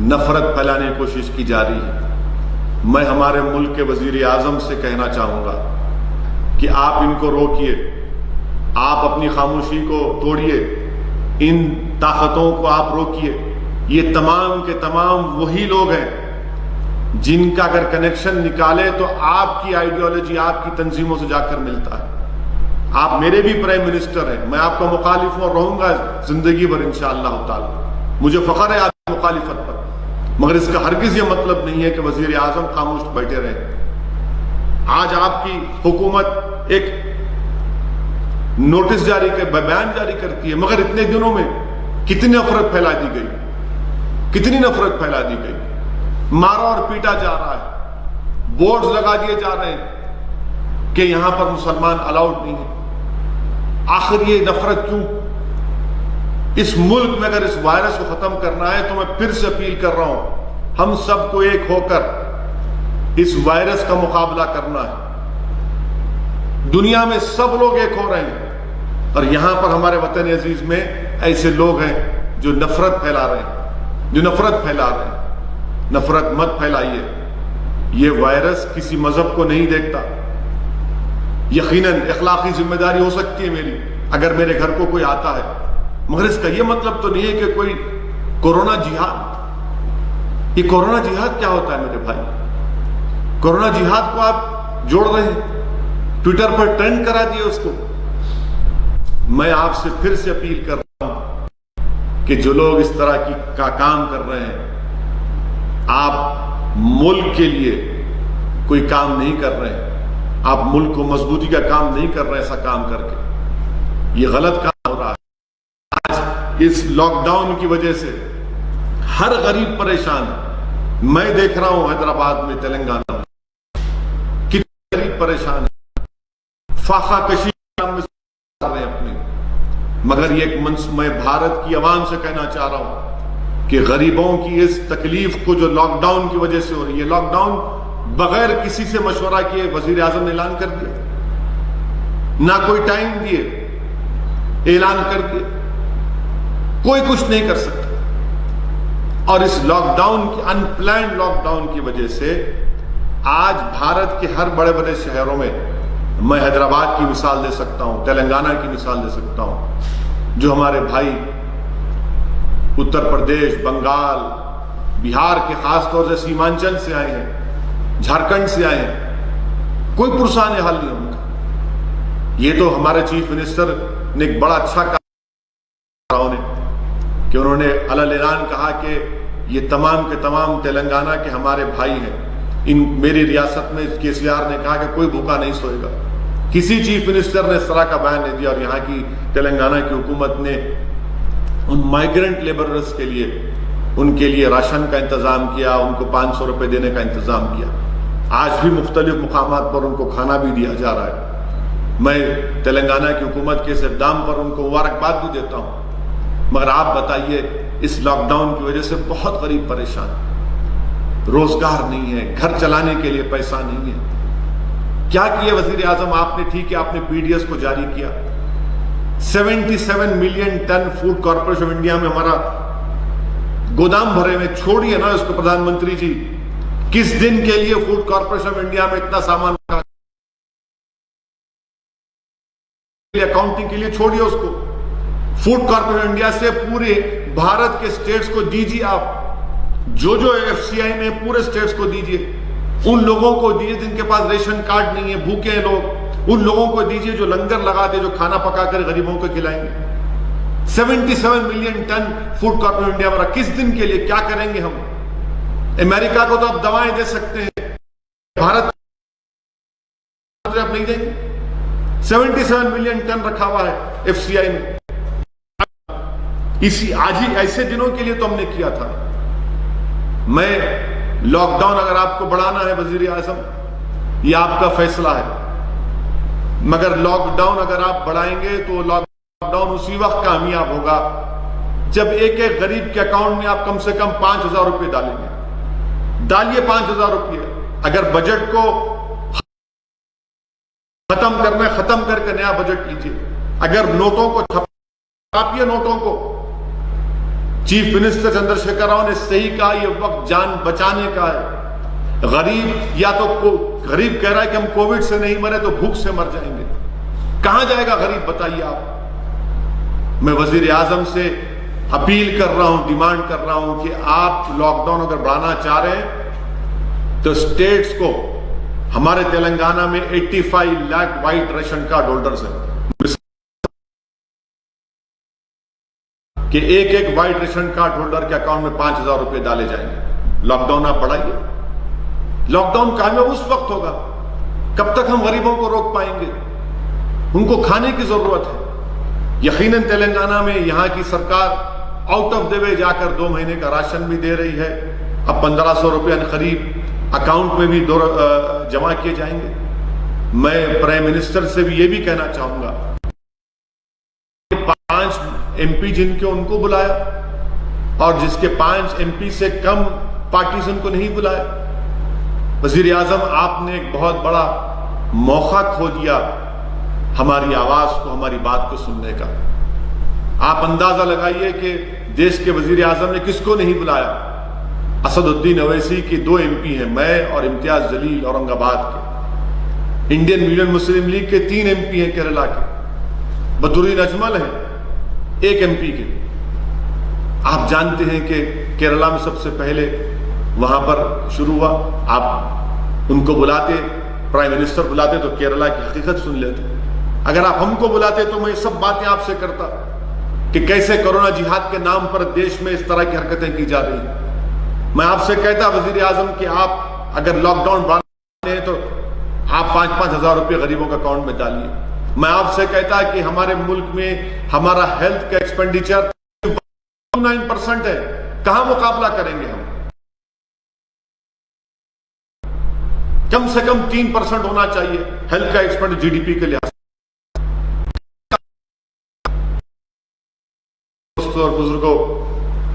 نفرت پھیلانے کی کوشش کی جا رہی ہے۔ میں ہمارے ملک کے وزیر اعظم سے کہنا چاہوں گا کہ آپ ان کو روکیے، آپ اپنی خاموشی کو توڑیے، ان طاقتوں کو آپ روکیے۔ یہ تمام کے تمام وہی لوگ ہیں جن کا اگر کنیکشن نکالے تو آپ کی آئیڈیالوجی آپ کی تنظیموں سے جا کر ملتا ہے۔ آپ میرے بھی پرائم منسٹر ہیں، میں آپ کا مخالف ہوں اور رہوں گا زندگی بھر انشاءاللہ تعالی۔ مجھے فخر ہے آپ کی مخالفت پر، مگر اس کا ہرگز یہ مطلب نہیں ہے کہ وزیر اعظم خاموش بیٹھے رہے۔ آج آپ کی حکومت ایک نوٹس جاری کر، بیان جاری کرتی ہے، مگر اتنے دنوں میں کتنی نفرت پھیلا دی گئی، کتنی نفرت پھیلا دی گئی، مارا اور پیٹا جا رہا ہے، بورڈز لگا دیے جا رہے ہیں کہ یہاں پر مسلمان الاؤڈ نہیں ہے۔ آخر یہ نفرت کیوں؟ اس ملک میں اگر اس وائرس کو ختم کرنا ہے تو میں پھر سے اپیل کر رہا ہوں، ہم سب کو ایک ہو کر اس وائرس کا مقابلہ کرنا ہے۔ دنیا میں سب لوگ ایک ہو رہے ہیں اور یہاں پر ہمارے وطن عزیز میں ایسے لوگ ہیں جو نفرت پھیلا رہے ہیں، جو نفرت پھیلا رہے ہیں۔ نفرت مت پھیلائیے، یہ وائرس کسی مذہب کو نہیں دیکھتا۔ یقیناً اخلاقی ذمہ داری ہو سکتی ہے میری اگر میرے گھر کو کوئی آتا ہے، مگر اس کا یہ مطلب تو نہیں ہے کہ کوئی کورونا جہاد۔ یہ کورونا جہاد کیا ہوتا ہے میرے بھائی؟ کورونا جہاد کو آپ جوڑ رہے ہیں، ٹویٹر پر ٹرینڈ کرا دیے اس کو۔ میں آپ سے پھر سے اپیل کر رہا ہوں کہ جو لوگ اس طرح کا کام کر رہے ہیں، آپ ملک کے لیے کوئی کام نہیں کر رہے ہیں، آپ ملک کو مضبوطی کا کام نہیں کر رہے۔ ایسا کام کر کے یہ غلط کام ہو رہا ہے۔ آج اس لاک ڈاؤن کی وجہ سے ہر غریب پریشان ہے۔ میں دیکھ رہا ہوں حیدرآباد میں، تلنگانہ میں کتنے غریب پریشان ہیں، فاقہ کشی کر رہے ہیں اپنی۔ مگر یہ میں بھارت کی عوام سے کہنا چاہ رہا ہوں کہ غریبوں کی اس تکلیف کو جو لاک ڈاؤن کی وجہ سے ہو رہی ہے، لاک ڈاؤن بغیر کسی سے مشورہ کیے وزیر اعظم نے اعلان کر دیا، نہ کوئی ٹائم دیے، اعلان کر دیا، کوئی کچھ نہیں کر سکتا۔ اور اس لاک ڈاؤن کی ان پلانڈ لاک ڈاؤن کی وجہ سے آج بھارت کے ہر بڑے بڑے شہروں میں، میں حیدرآباد کی مثال دے سکتا ہوں، تلنگانہ کی مثال دے سکتا ہوں، جو ہمارے بھائی اتر پردیش، بنگال، بہار کے خاص طور سے سیمانچل سے آئے ہیں، جھارکھنڈ سے آئے ہیں، کوئی پرسان حال نہیں ان کا۔ یہ تو ہمارے چیف منسٹر نے ایک بڑا اچھا کہا کہ انہوں نے اعلان کہا کہ یہ تمام کے تمام تلنگانہ کے ہمارے بھائی ہیں۔ میری ریاست میں KCR نے کہا کہ کوئی بھوکا نہیں سوئے گا۔ کسی چیف منسٹر نے اس طرح کا بیان نہیں دیا، اور یہاں کی تلنگانہ کی حکومت نے ان مائیگرنٹ لیبررز کے لیے، ان کے لیے راشن کا انتظام کیا، ان کو 500 روپے دینے کا انتظام کیا۔ آج بھی مختلف مقامات پر ان کو کھانا بھی دیا جا رہا ہے۔ میں تلنگانہ کی حکومت کے اس اقدام پر ان کو مبارکباد بھی دیتا ہوں۔ مگر آپ بتائیے، اس لاک ڈاؤن کی وجہ سے بہت غریب پریشان، روزگار نہیں ہے، گھر چلانے کے لیے پیسہ نہیں ہے۔ کیا کیا وزیر اعظم آپ نے؟ ٹھیک ہے، آپ نے PDS کو جاری کیا، 77 million ton food corporation of India میں ہمارا گودام بھرے ہوئے، چھوڑیے نا اس کو پردھان منتری جی، کس دن کے لیے فوڈ کارپوریشن آف انڈیا میں اتنا سامان اکاؤنٹنگ کے لیے چھوڑیے اس کو۔ فوڈ کارپوریشن انڈیا سے پورے بھارت کے سٹیٹس کو دیجیے، آپ جو FCI میں پورے سٹیٹس کو دیجیے، ان لوگوں کو دیجیے جن کے پاس ریشن کارڈ نہیں ہے، بھوکے ہیں لوگ، ان لوگوں کو دیجیے جو لنگر لگاتے، جو کھانا پکا کر غریبوں کو کھلائیں گے۔ 77 million ton food corporation India ہمارا کس دن کے لیے، کیا کریں گے ہم؟ امریکہ کو تو آپ دوائیں دے سکتے ہیں، بھارت آپ نہیں دیں گے؟ 77 ملین ٹن رکھا ہوا ہے ایف سی آئی میں، آج ہی ایسے دنوں کے لیے تو ہم نے کیا تھا۔ میں لاک ڈاؤن اگر آپ کو بڑھانا ہے وزیر اعظم، یہ آپ کا فیصلہ ہے، مگر لاک ڈاؤن اگر آپ بڑھائیں گے تو لاک ڈاؤن اسی وقت کامیاب ہوگا جب ایک ایک غریب کے اکاؤنٹ میں آپ کم سے کم 5,000 روپے ڈالیں گے۔ ڈالیے 5,000 روپے، اگر بجٹ کو ختم کرنا ہے ختم کر کے نیا بجٹ لیجیے، اگر نوٹوں کو چھاپیے، نوٹوں کو۔ چیف منسٹر چندر شیکھر راؤ نے صحیح کہا، یہ وقت جان بچانے کا ہے۔ غریب یا تو غریب کہہ رہا ہے کہ ہم کووڈ سے نہیں مرے تو بھوک سے مر جائیں گے، کہاں جائے گا غریب بتائیے آپ۔ میں وزیر اعظم سے اپیل کر رہا ہوں، ڈیمانڈ کر رہا ہوں کہ آپ لاک ڈاؤن اگر بڑھانا چاہ رہے ہیں تو اسٹیٹس کو، ہمارے تلنگانہ میں 85 لاکھ وائٹ ریشن کارڈ ہولڈرز ہیں، کہ ایک ایک وائٹ ریشن کارڈ ہولڈر کے اکاؤنٹ میں 5,000 روپے ڈالے جائیں گے۔ لاک ڈاؤن آپ بڑھائیے، لاک ڈاؤن کامیاب اس وقت ہوگا، کب تک ہم غریبوں کو روک پائیں گے؟ ان کو کھانے کی ضرورت ہے۔ یقیناً تلنگانہ میں یہاں کی سرکار آؤٹ آف دی وے جا کر 2 مہینے کا راشن بھی دے رہی ہے، اب 1,500 روپے قریب اکاؤنٹ میں بھی جمع کیے جائیں گے۔ میں پرائم منسٹر سے بھی یہ بھی کہنا چاہوں گا، 5 ایم پی جن کے ان کو بلایا، اور جس کے 5 ایم پی سے کم پارٹی سے ان کو نہیں بلایا۔ وزیر اعظم، آپ نے ایک بہت بڑا موقع کھو دیا ہماری آواز کو، ہماری بات کو سننے کا۔ آپ اندازہ لگائیے کہ دیش کے وزیر اعظم نے کس کو نہیں بلایا۔ اسد الدین اویسی کی 2 ایم پی ہیں، میں اور امتیاز جلیل اورنگ آباد کے۔ انڈین یونین مسلم لیگ کے 3 ایم پی ہیں کیرلا کے، بدرالدین اجمل ہیں 1 ایم پی کے۔ آپ جانتے ہیں کہ کیرلا میں سب سے پہلے وہاں پر شروع ہوا، آپ ان کو بلاتے، پرائم منسٹر بلاتے تو کیرلا کی حقیقت سن لیتے۔ اگر آپ ہم کو بلاتے تو میں یہ سب باتیں آپ سے کرتا کہ کیسے کرونا جہاد کے نام پر دیش میں اس طرح کی حرکتیں کی جا رہی ہیں۔ میں آپ سے کہتا وزیر اعظم کہ آپ اگر لاک ڈاؤن بڑھاتے ہیں تو آپ 5,000 روپے غریبوں کے اکاؤنٹ میں ڈالیے۔ میں آپ سے کہتا کہ ہمارے ملک میں ہمارا ہیلتھ کا ایکسپینڈیچر 9% ہے، کہاں مقابلہ کریں گے ہم؟ کم سے کم 3% ہونا چاہیے ہیلتھ کا ایکسپینڈیچر جی ڈی پی کے لحاظ سے۔ دوستوں اور بزرگوں،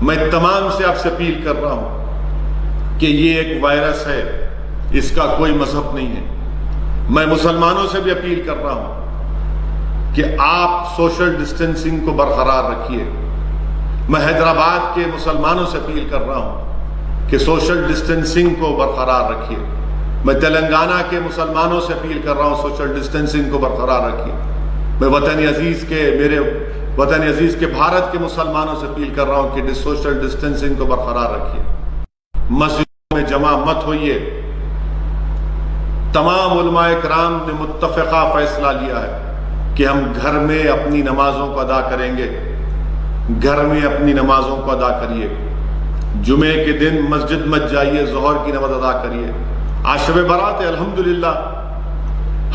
میں تمام سے آپ سے اپیل کر رہا ہوں کہ یہ ایک وائرس ہے، اس کا کوئی مذہب نہیں ہے۔ میں مسلمانوں سے بھی اپیل کر رہا ہوں کہ آپ سوشل ڈسٹینسنگ کو برقرار رکھیے۔ میں حیدرآباد کے مسلمانوں سے اپیل کر رہا ہوں کہ سوشل ڈسٹینسنگ کو برقرار رکھیے۔ میں تلنگانہ کے مسلمانوں سے اپیل کر رہا ہوں سوشل ڈسٹینسنگ کو برقرار رکھیے۔ میں میرے وطن عزیز کے بھارت کے مسلمانوں سے اپیل کر رہا ہوں کہ سوشل ڈسٹینسنگ کو برقرار رکھیے۔ مسجدوں میں جمع مت ہوئیے۔ تمام علماء کرام نے متفقہ فیصلہ لیا ہے کہ ہم گھر میں اپنی نمازوں کو ادا کریں گے، گھر میں اپنی نمازوں کو ادا کریے۔ جمعے کے دن مسجد مت جائیے، ظہر کی نماز ادا کریے۔ آج شب برات ہے، الحمدللہ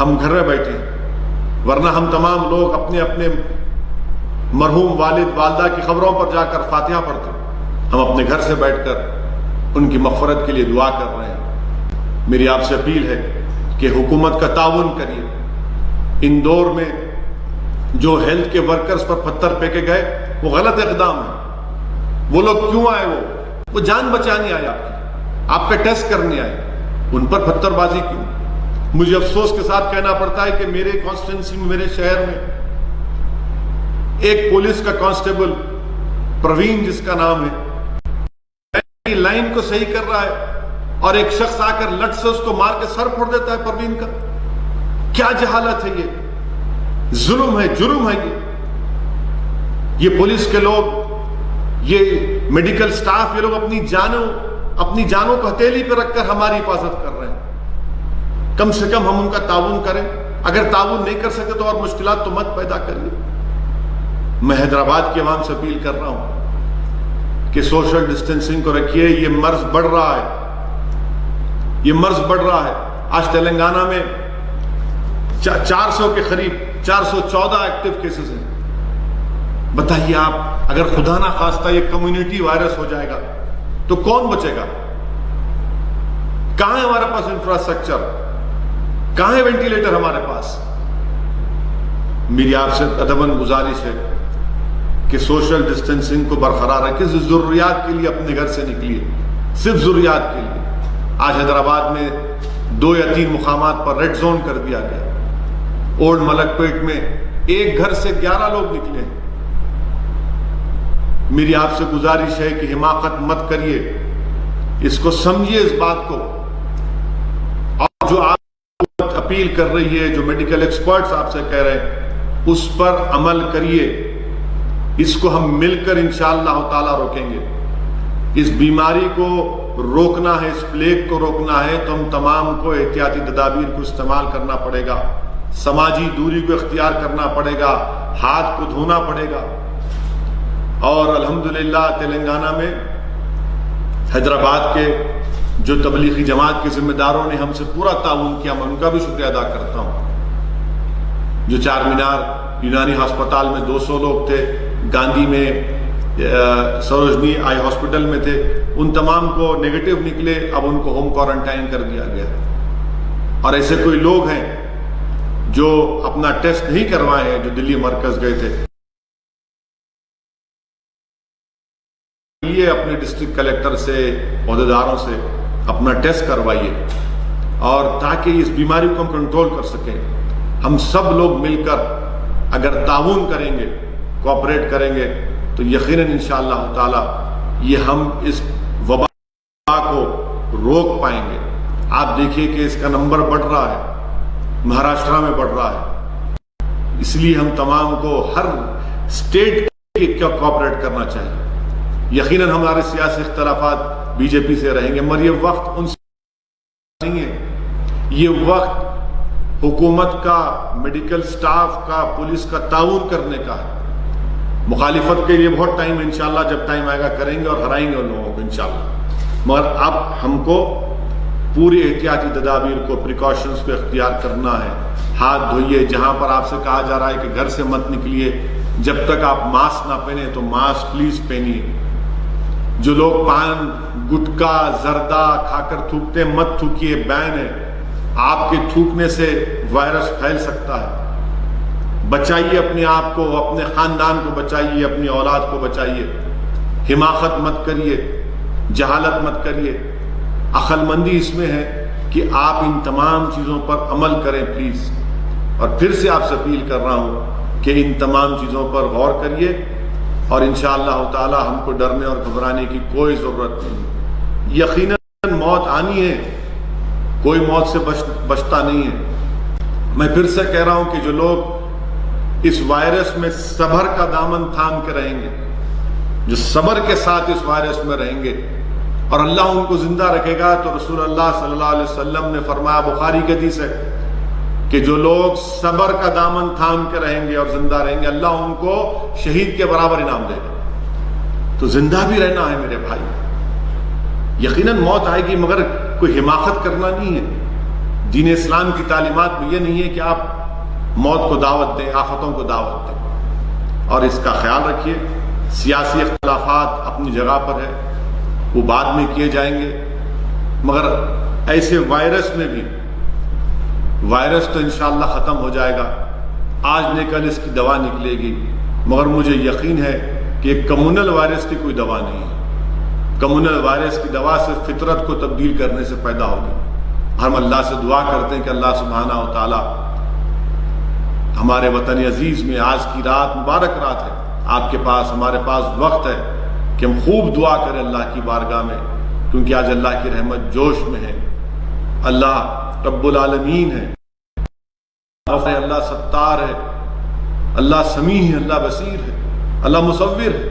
ہم گھر میں بیٹھے ہیں، ورنہ ہم تمام لوگ اپنے اپنے مرحوم والد والدہ کی قبروں پر جا کر فاتحہ پڑھتے ہیں۔ ہم اپنے گھر سے بیٹھ کر ان کی مغفرت کے لیے دعا کر رہے ہیں۔ میری آپ سے اپیل ہے کہ حکومت کا تعاون کریے۔ اندور میں جو ہیلتھ کے ورکرز پر پتھر پھینکے گئے وہ غلط اقدام ہے۔ وہ لوگ کیوں آئے؟ وہ جان بچانے آئے، آپ کا ٹیسٹ کرنے آئے، ان پر پتھر بازی کیوں؟ مجھے افسوس کے ساتھ کہنا پڑتا ہے کہ میرے کانسٹیٹوئنسی میں، میرے شہر میں ایک پولیس کا کانسٹیبل پروین جس کا نام ہے، لائن کو صحیح کر رہا ہے اور ایک شخص آ کر لٹ سے اس کو مار کے سر پھوڑ دیتا ہے پروین کا۔ کیا جہالت ہے یہ؟ ظلم ہے، جرم ہے یہ پولیس کے لوگ، یہ میڈیکل سٹاف، یہ لوگ اپنی جانوں کو ہتھیلی پہ رکھ کر ہماری حفاظت کر رہے ہیں۔ کم سے کم ہم ان کا تعاون کریں۔ اگر تعاون نہیں کر سکتے تو اور مشکلات تو مت پیدا کریے۔ میں حیدرآباد کے عوام سے اپیل کر رہا ہوں کہ سوشل ڈسٹینسنگ کو رکھیے۔ یہ مرض بڑھ رہا ہے، یہ مرض بڑھ رہا ہے. آج تلنگانہ میں 400 کے قریب 414 ایکٹیو کیسز ہیں. بتائیے آپ، اگر خدا نہ خواستہ یہ کمیونٹی وائرس ہو جائے گا تو کون بچے گا؟ کہاں ہے ہمارے پاس انفراسٹرکچر؟ کہاں ہے وینٹیلیٹر ہمارے پاس؟ میری آپ سے ادباً گزارش ہے کہ سوشل ڈسٹینسنگ کو برقرار رکھیں. ضروریات کے لیے اپنے گھر سے نکلیے، صرف ضروریات کے لیے. آج حیدرآباد میں 2 یا 3 مقامات پر ریڈ زون کر دیا گیا. اولڈ ملک پیٹ میں ایک گھر سے 11 لوگ نکلے. میری آپ سے گزارش ہے کہ حماقت مت کریے، اس کو سمجھیے اس بات کو. اور جو آپ اپیل کر رہی ہے، جو میڈیکل ایکسپرٹس آپ سے کہہ رہے ہیں، اس پر عمل کریے. اس کو ہم مل کر انشاءاللہ تعالی روکیں گے. اس بیماری کو روکنا ہے، اس پلیگ کو روکنا ہے تو ہم تمام کو احتیاطی تدابیر کو استعمال کرنا پڑے گا. سماجی دوری کو اختیار کرنا پڑے گا، ہاتھ کو دھونا پڑے گا. اور الحمدللہ تلنگانہ میں حیدرآباد کے جو تبلیغی جماعت کے ذمہ داروں نے ہم سے پورا تعاون کیا، میں ان کا بھی شکریہ ادا کرتا ہوں. جو چار مینار یونانی ہسپتال میں 200 لوگ تھے، گاندھی میں سروجنی آئی ہاسپٹل میں تھے، ان تمام کو نیگیٹو نکلے. اب ان کو ہوم کوارنٹائن کر دیا گیا. اور ایسے کوئی لوگ ہیں جو اپنا ٹیسٹ نہیں کروائے ہیں، جو دلی مرکز گئے تھے، یہ اپنے ڈسٹرکٹ کلیکٹر سے، عہدیداروں سے اپنا ٹیسٹ کروائیے، اور تاکہ اس بیماری کو ہم کنٹرول کر سکیں. ہم سب لوگ مل کر اگر تعاون کریں گے، کوآپریٹ کریں گے، تو یقیناً انشاءاللہ تعالی یہ ہم اس وبا کو روک پائیں گے. آپ دیکھیے کہ اس کا نمبر بڑھ رہا ہے، مہاراشٹرا میں بڑھ رہا ہے. اس لیے ہم تمام کو ہر اسٹیٹ کے کوآپریٹ کرنا چاہیے. یقیناً ہمارے سیاسی اختلافات بی جے پی سے رہیں گے، مگر یہ وقت ان سے نہیں ہے. یہ وقت حکومت کا، میڈیکل سٹاف کا، پولیس کا تعاون کرنے کا ہے. مخالفت کے لیے بہت ٹائم ہے، انشاءاللہ جب ٹائم آئے گا کریں گے اور ہرائیں گے ان لوگوں کو انشاءاللہ. مگر اب ہم کو پوری احتیاطی تدابیر کو، پریکاشنز کو اختیار کرنا ہے. ہاتھ دھوئیے. جہاں پر آپ سے کہا جا رہا ہے کہ گھر سے مت نکلیے جب تک آپ ماسک نہ پہنیں، تو ماسک پلیز پہنیے. جو لوگ پان، گٹکا، زردہ کھا کر تھوکتے ہیں، مت تھوکیے، بین ہے. آپ کے تھوکنے سے وائرس پھیل سکتا ہے. بچائیے اپنے آپ کو، اپنے خاندان کو بچائیے، اپنی اولاد کو بچائیے. حماقت مت کریے، جہالت مت کریے. عقل مندی اس میں ہے کہ آپ ان تمام چیزوں پر عمل کریں پلیز. اور پھر سے آپ سے اپیل کر رہا ہوں کہ ان تمام چیزوں پر غور کریے، اور انشاءاللہ تعالی ہم کو ڈرنے اور گھبرانے کی کوئی ضرورت نہیں. یقیناً موت آنی ہے، کوئی موت سے بچتا نہیں ہے. میں پھر سے کہہ رہا ہوں کہ جو لوگ اس وائرس میں صبر کا دامن تھام کے رہیں گے، جو صبر کے ساتھ اس وائرس میں رہیں گے، اور اللہ ان کو زندہ رکھے گا، تو رسول اللہ صلی اللہ علیہ وسلم نے فرمایا، بخاری کی حدیث ہے، کہ جو لوگ صبر کا دامن تھام کے رہیں گے اور زندہ رہیں گے، اللہ ان کو شہید کے برابر انعام دے گا. تو زندہ بھی رہنا ہے میرے بھائی. یقیناً موت آئے گی، مگر کوئی حماقت کرنا نہیں ہے. دین اسلام کی تعلیمات میں یہ نہیں ہے کہ آپ موت کو دعوت دیں، آفتوں کو دعوت دیں. اور اس کا خیال رکھیے. سیاسی اختلافات اپنی جگہ پر ہے، وہ بعد میں کیے جائیں گے، مگر ایسے وائرس میں بھی، وائرس تو انشاءاللہ ختم ہو جائے گا. آج نہ کل اس کی دوا نکلے گی، مگر مجھے یقین ہے کہ کمیونل وائرس کی کوئی دوا نہیں ہے. کمیونل وائرس کی دوا صرف فطرت کو تبدیل کرنے سے پیدا ہوگی. ہم اللہ سے دعا کرتے ہیں کہ اللہ سبحانہ و تعالی ہمارے وطن عزیز میں آج کی رات مبارک رات ہے، آپ کے پاس، ہمارے پاس وقت ہے کہ ہم خوب دعا کریں اللہ کی بارگاہ میں، کیونکہ آج اللہ کی رحمت جوش میں ہے. اللہ رب العالمین ہے، اللہ ستار ہے، اللہ سمیع ہے، اللہ بصیر ہے، اللہ مصور ہے،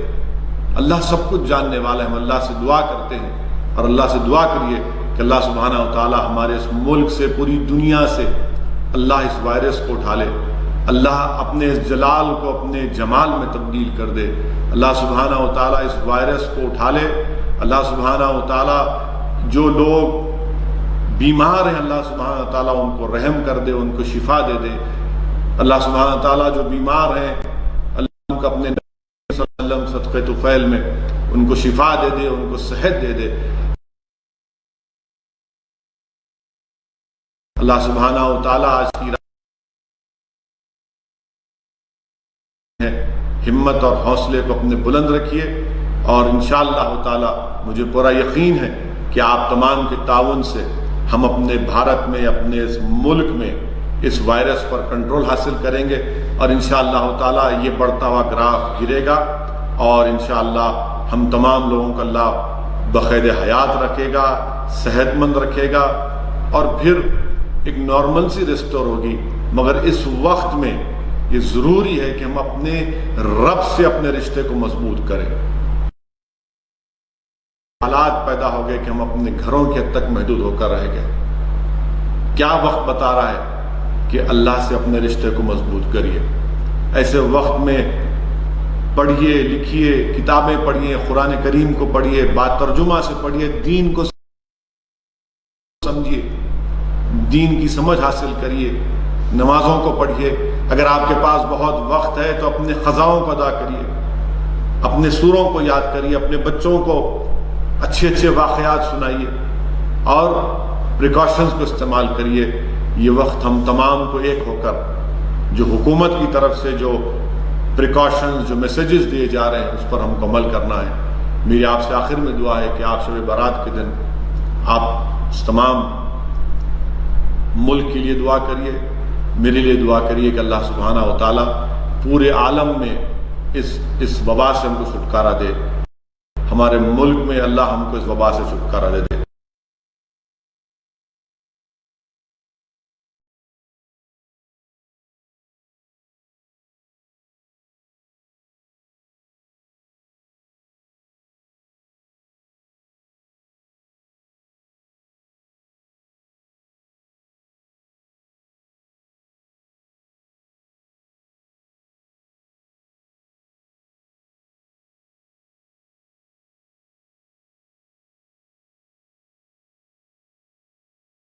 اللہ سب کچھ جاننے والا ہے. ہم اللہ سے دعا کرتے ہیں، اور اللہ سے دعا کریے کہ اللہ سبحانہ و تعالی ہمارے اس ملک سے، پوری دنیا سے اللہ اس وائرس کو اٹھا لے. اللہ اپنے اس جلال کو اپنے جمال میں تبدیل کر دے. اللہ سبحانہ و تعالی اس وائرس کو اٹھا لے. اللہ سبحانہ و تعالی جو لوگ بیمار ہیں اللہ سبحانہ تعالیٰ ان کو رحم کر دے، ان کو شفا دے دے۔ اللہ سبحانہ تعالیٰ جو بیمار ہیں اللہ ان کو اپنے نبی صلی اللہ علیہ وسلم صدقہ طفیل میں ان کو شفا دے دے، ان کو صحت دے دے۔ اللہ سبحانہ تعالیٰ آج کی ہمت اور حوصلے کو اپنے بلند رکھیے، اور انشاءاللہ تعالی مجھے پورا یقین ہے کہ آپ تمام کے تعاون سے ہم اپنے بھارت میں، اپنے اس ملک میں اس وائرس پر کنٹرول حاصل کریں گے، اور انشاءاللہ تعالی یہ بڑھتا ہوا گراف گرے گا، اور انشاءاللہ ہم تمام لوگوں کو اللہ بخیر حیات رکھے گا، صحت مند رکھے گا، اور پھر ایک نارمل سی ریسٹور ہوگی۔ مگر اس وقت میں یہ ضروری ہے کہ ہم اپنے رب سے اپنے رشتے کو مضبوط کریں۔ حالات پیدا ہو گئے کہ ہم اپنے گھروں کے حد تک محدود ہو کر رہ گئے۔ کیا وقت بتا رہا ہے کہ اللہ سے اپنے رشتے کو مضبوط کریے۔ ایسے وقت میں پڑھیے، لکھیے، کتابیں پڑھیے، قرآن کریم کو پڑھیے، با ترجمہ سے پڑھیے، دین کو سمجھیے، دین کی سمجھ حاصل کریے، نمازوں کو پڑھیے۔ اگر آپ کے پاس بہت وقت ہے تو اپنے قضاؤں کو ادا کریے، اپنے سوروں کو یاد کریے، اپنے بچوں کو اچھے اچھے واقعات سنائیے، اور پریکاشنز کو استعمال کریے۔ یہ وقت ہم تمام کو ایک ہو کر جو حکومت کی طرف سے جو پریکاشنز، جو میسیجز دیے جا رہے ہیں، اس پر ہم کو عمل کرنا ہے۔ میری آپ سے آخر میں دعا ہے کہ آپ شب برات کے دن آپ تمام ملک کے لیے دعا کریے، میرے لیے دعا کریے کہ اللہ سبحانہ و تعالیٰ پورے عالم میں اس وبا سے ہم کو چھٹکارا دے، ہمارے ملک میں اللہ ہم کو اس وبا سے چھٹکارا دے۔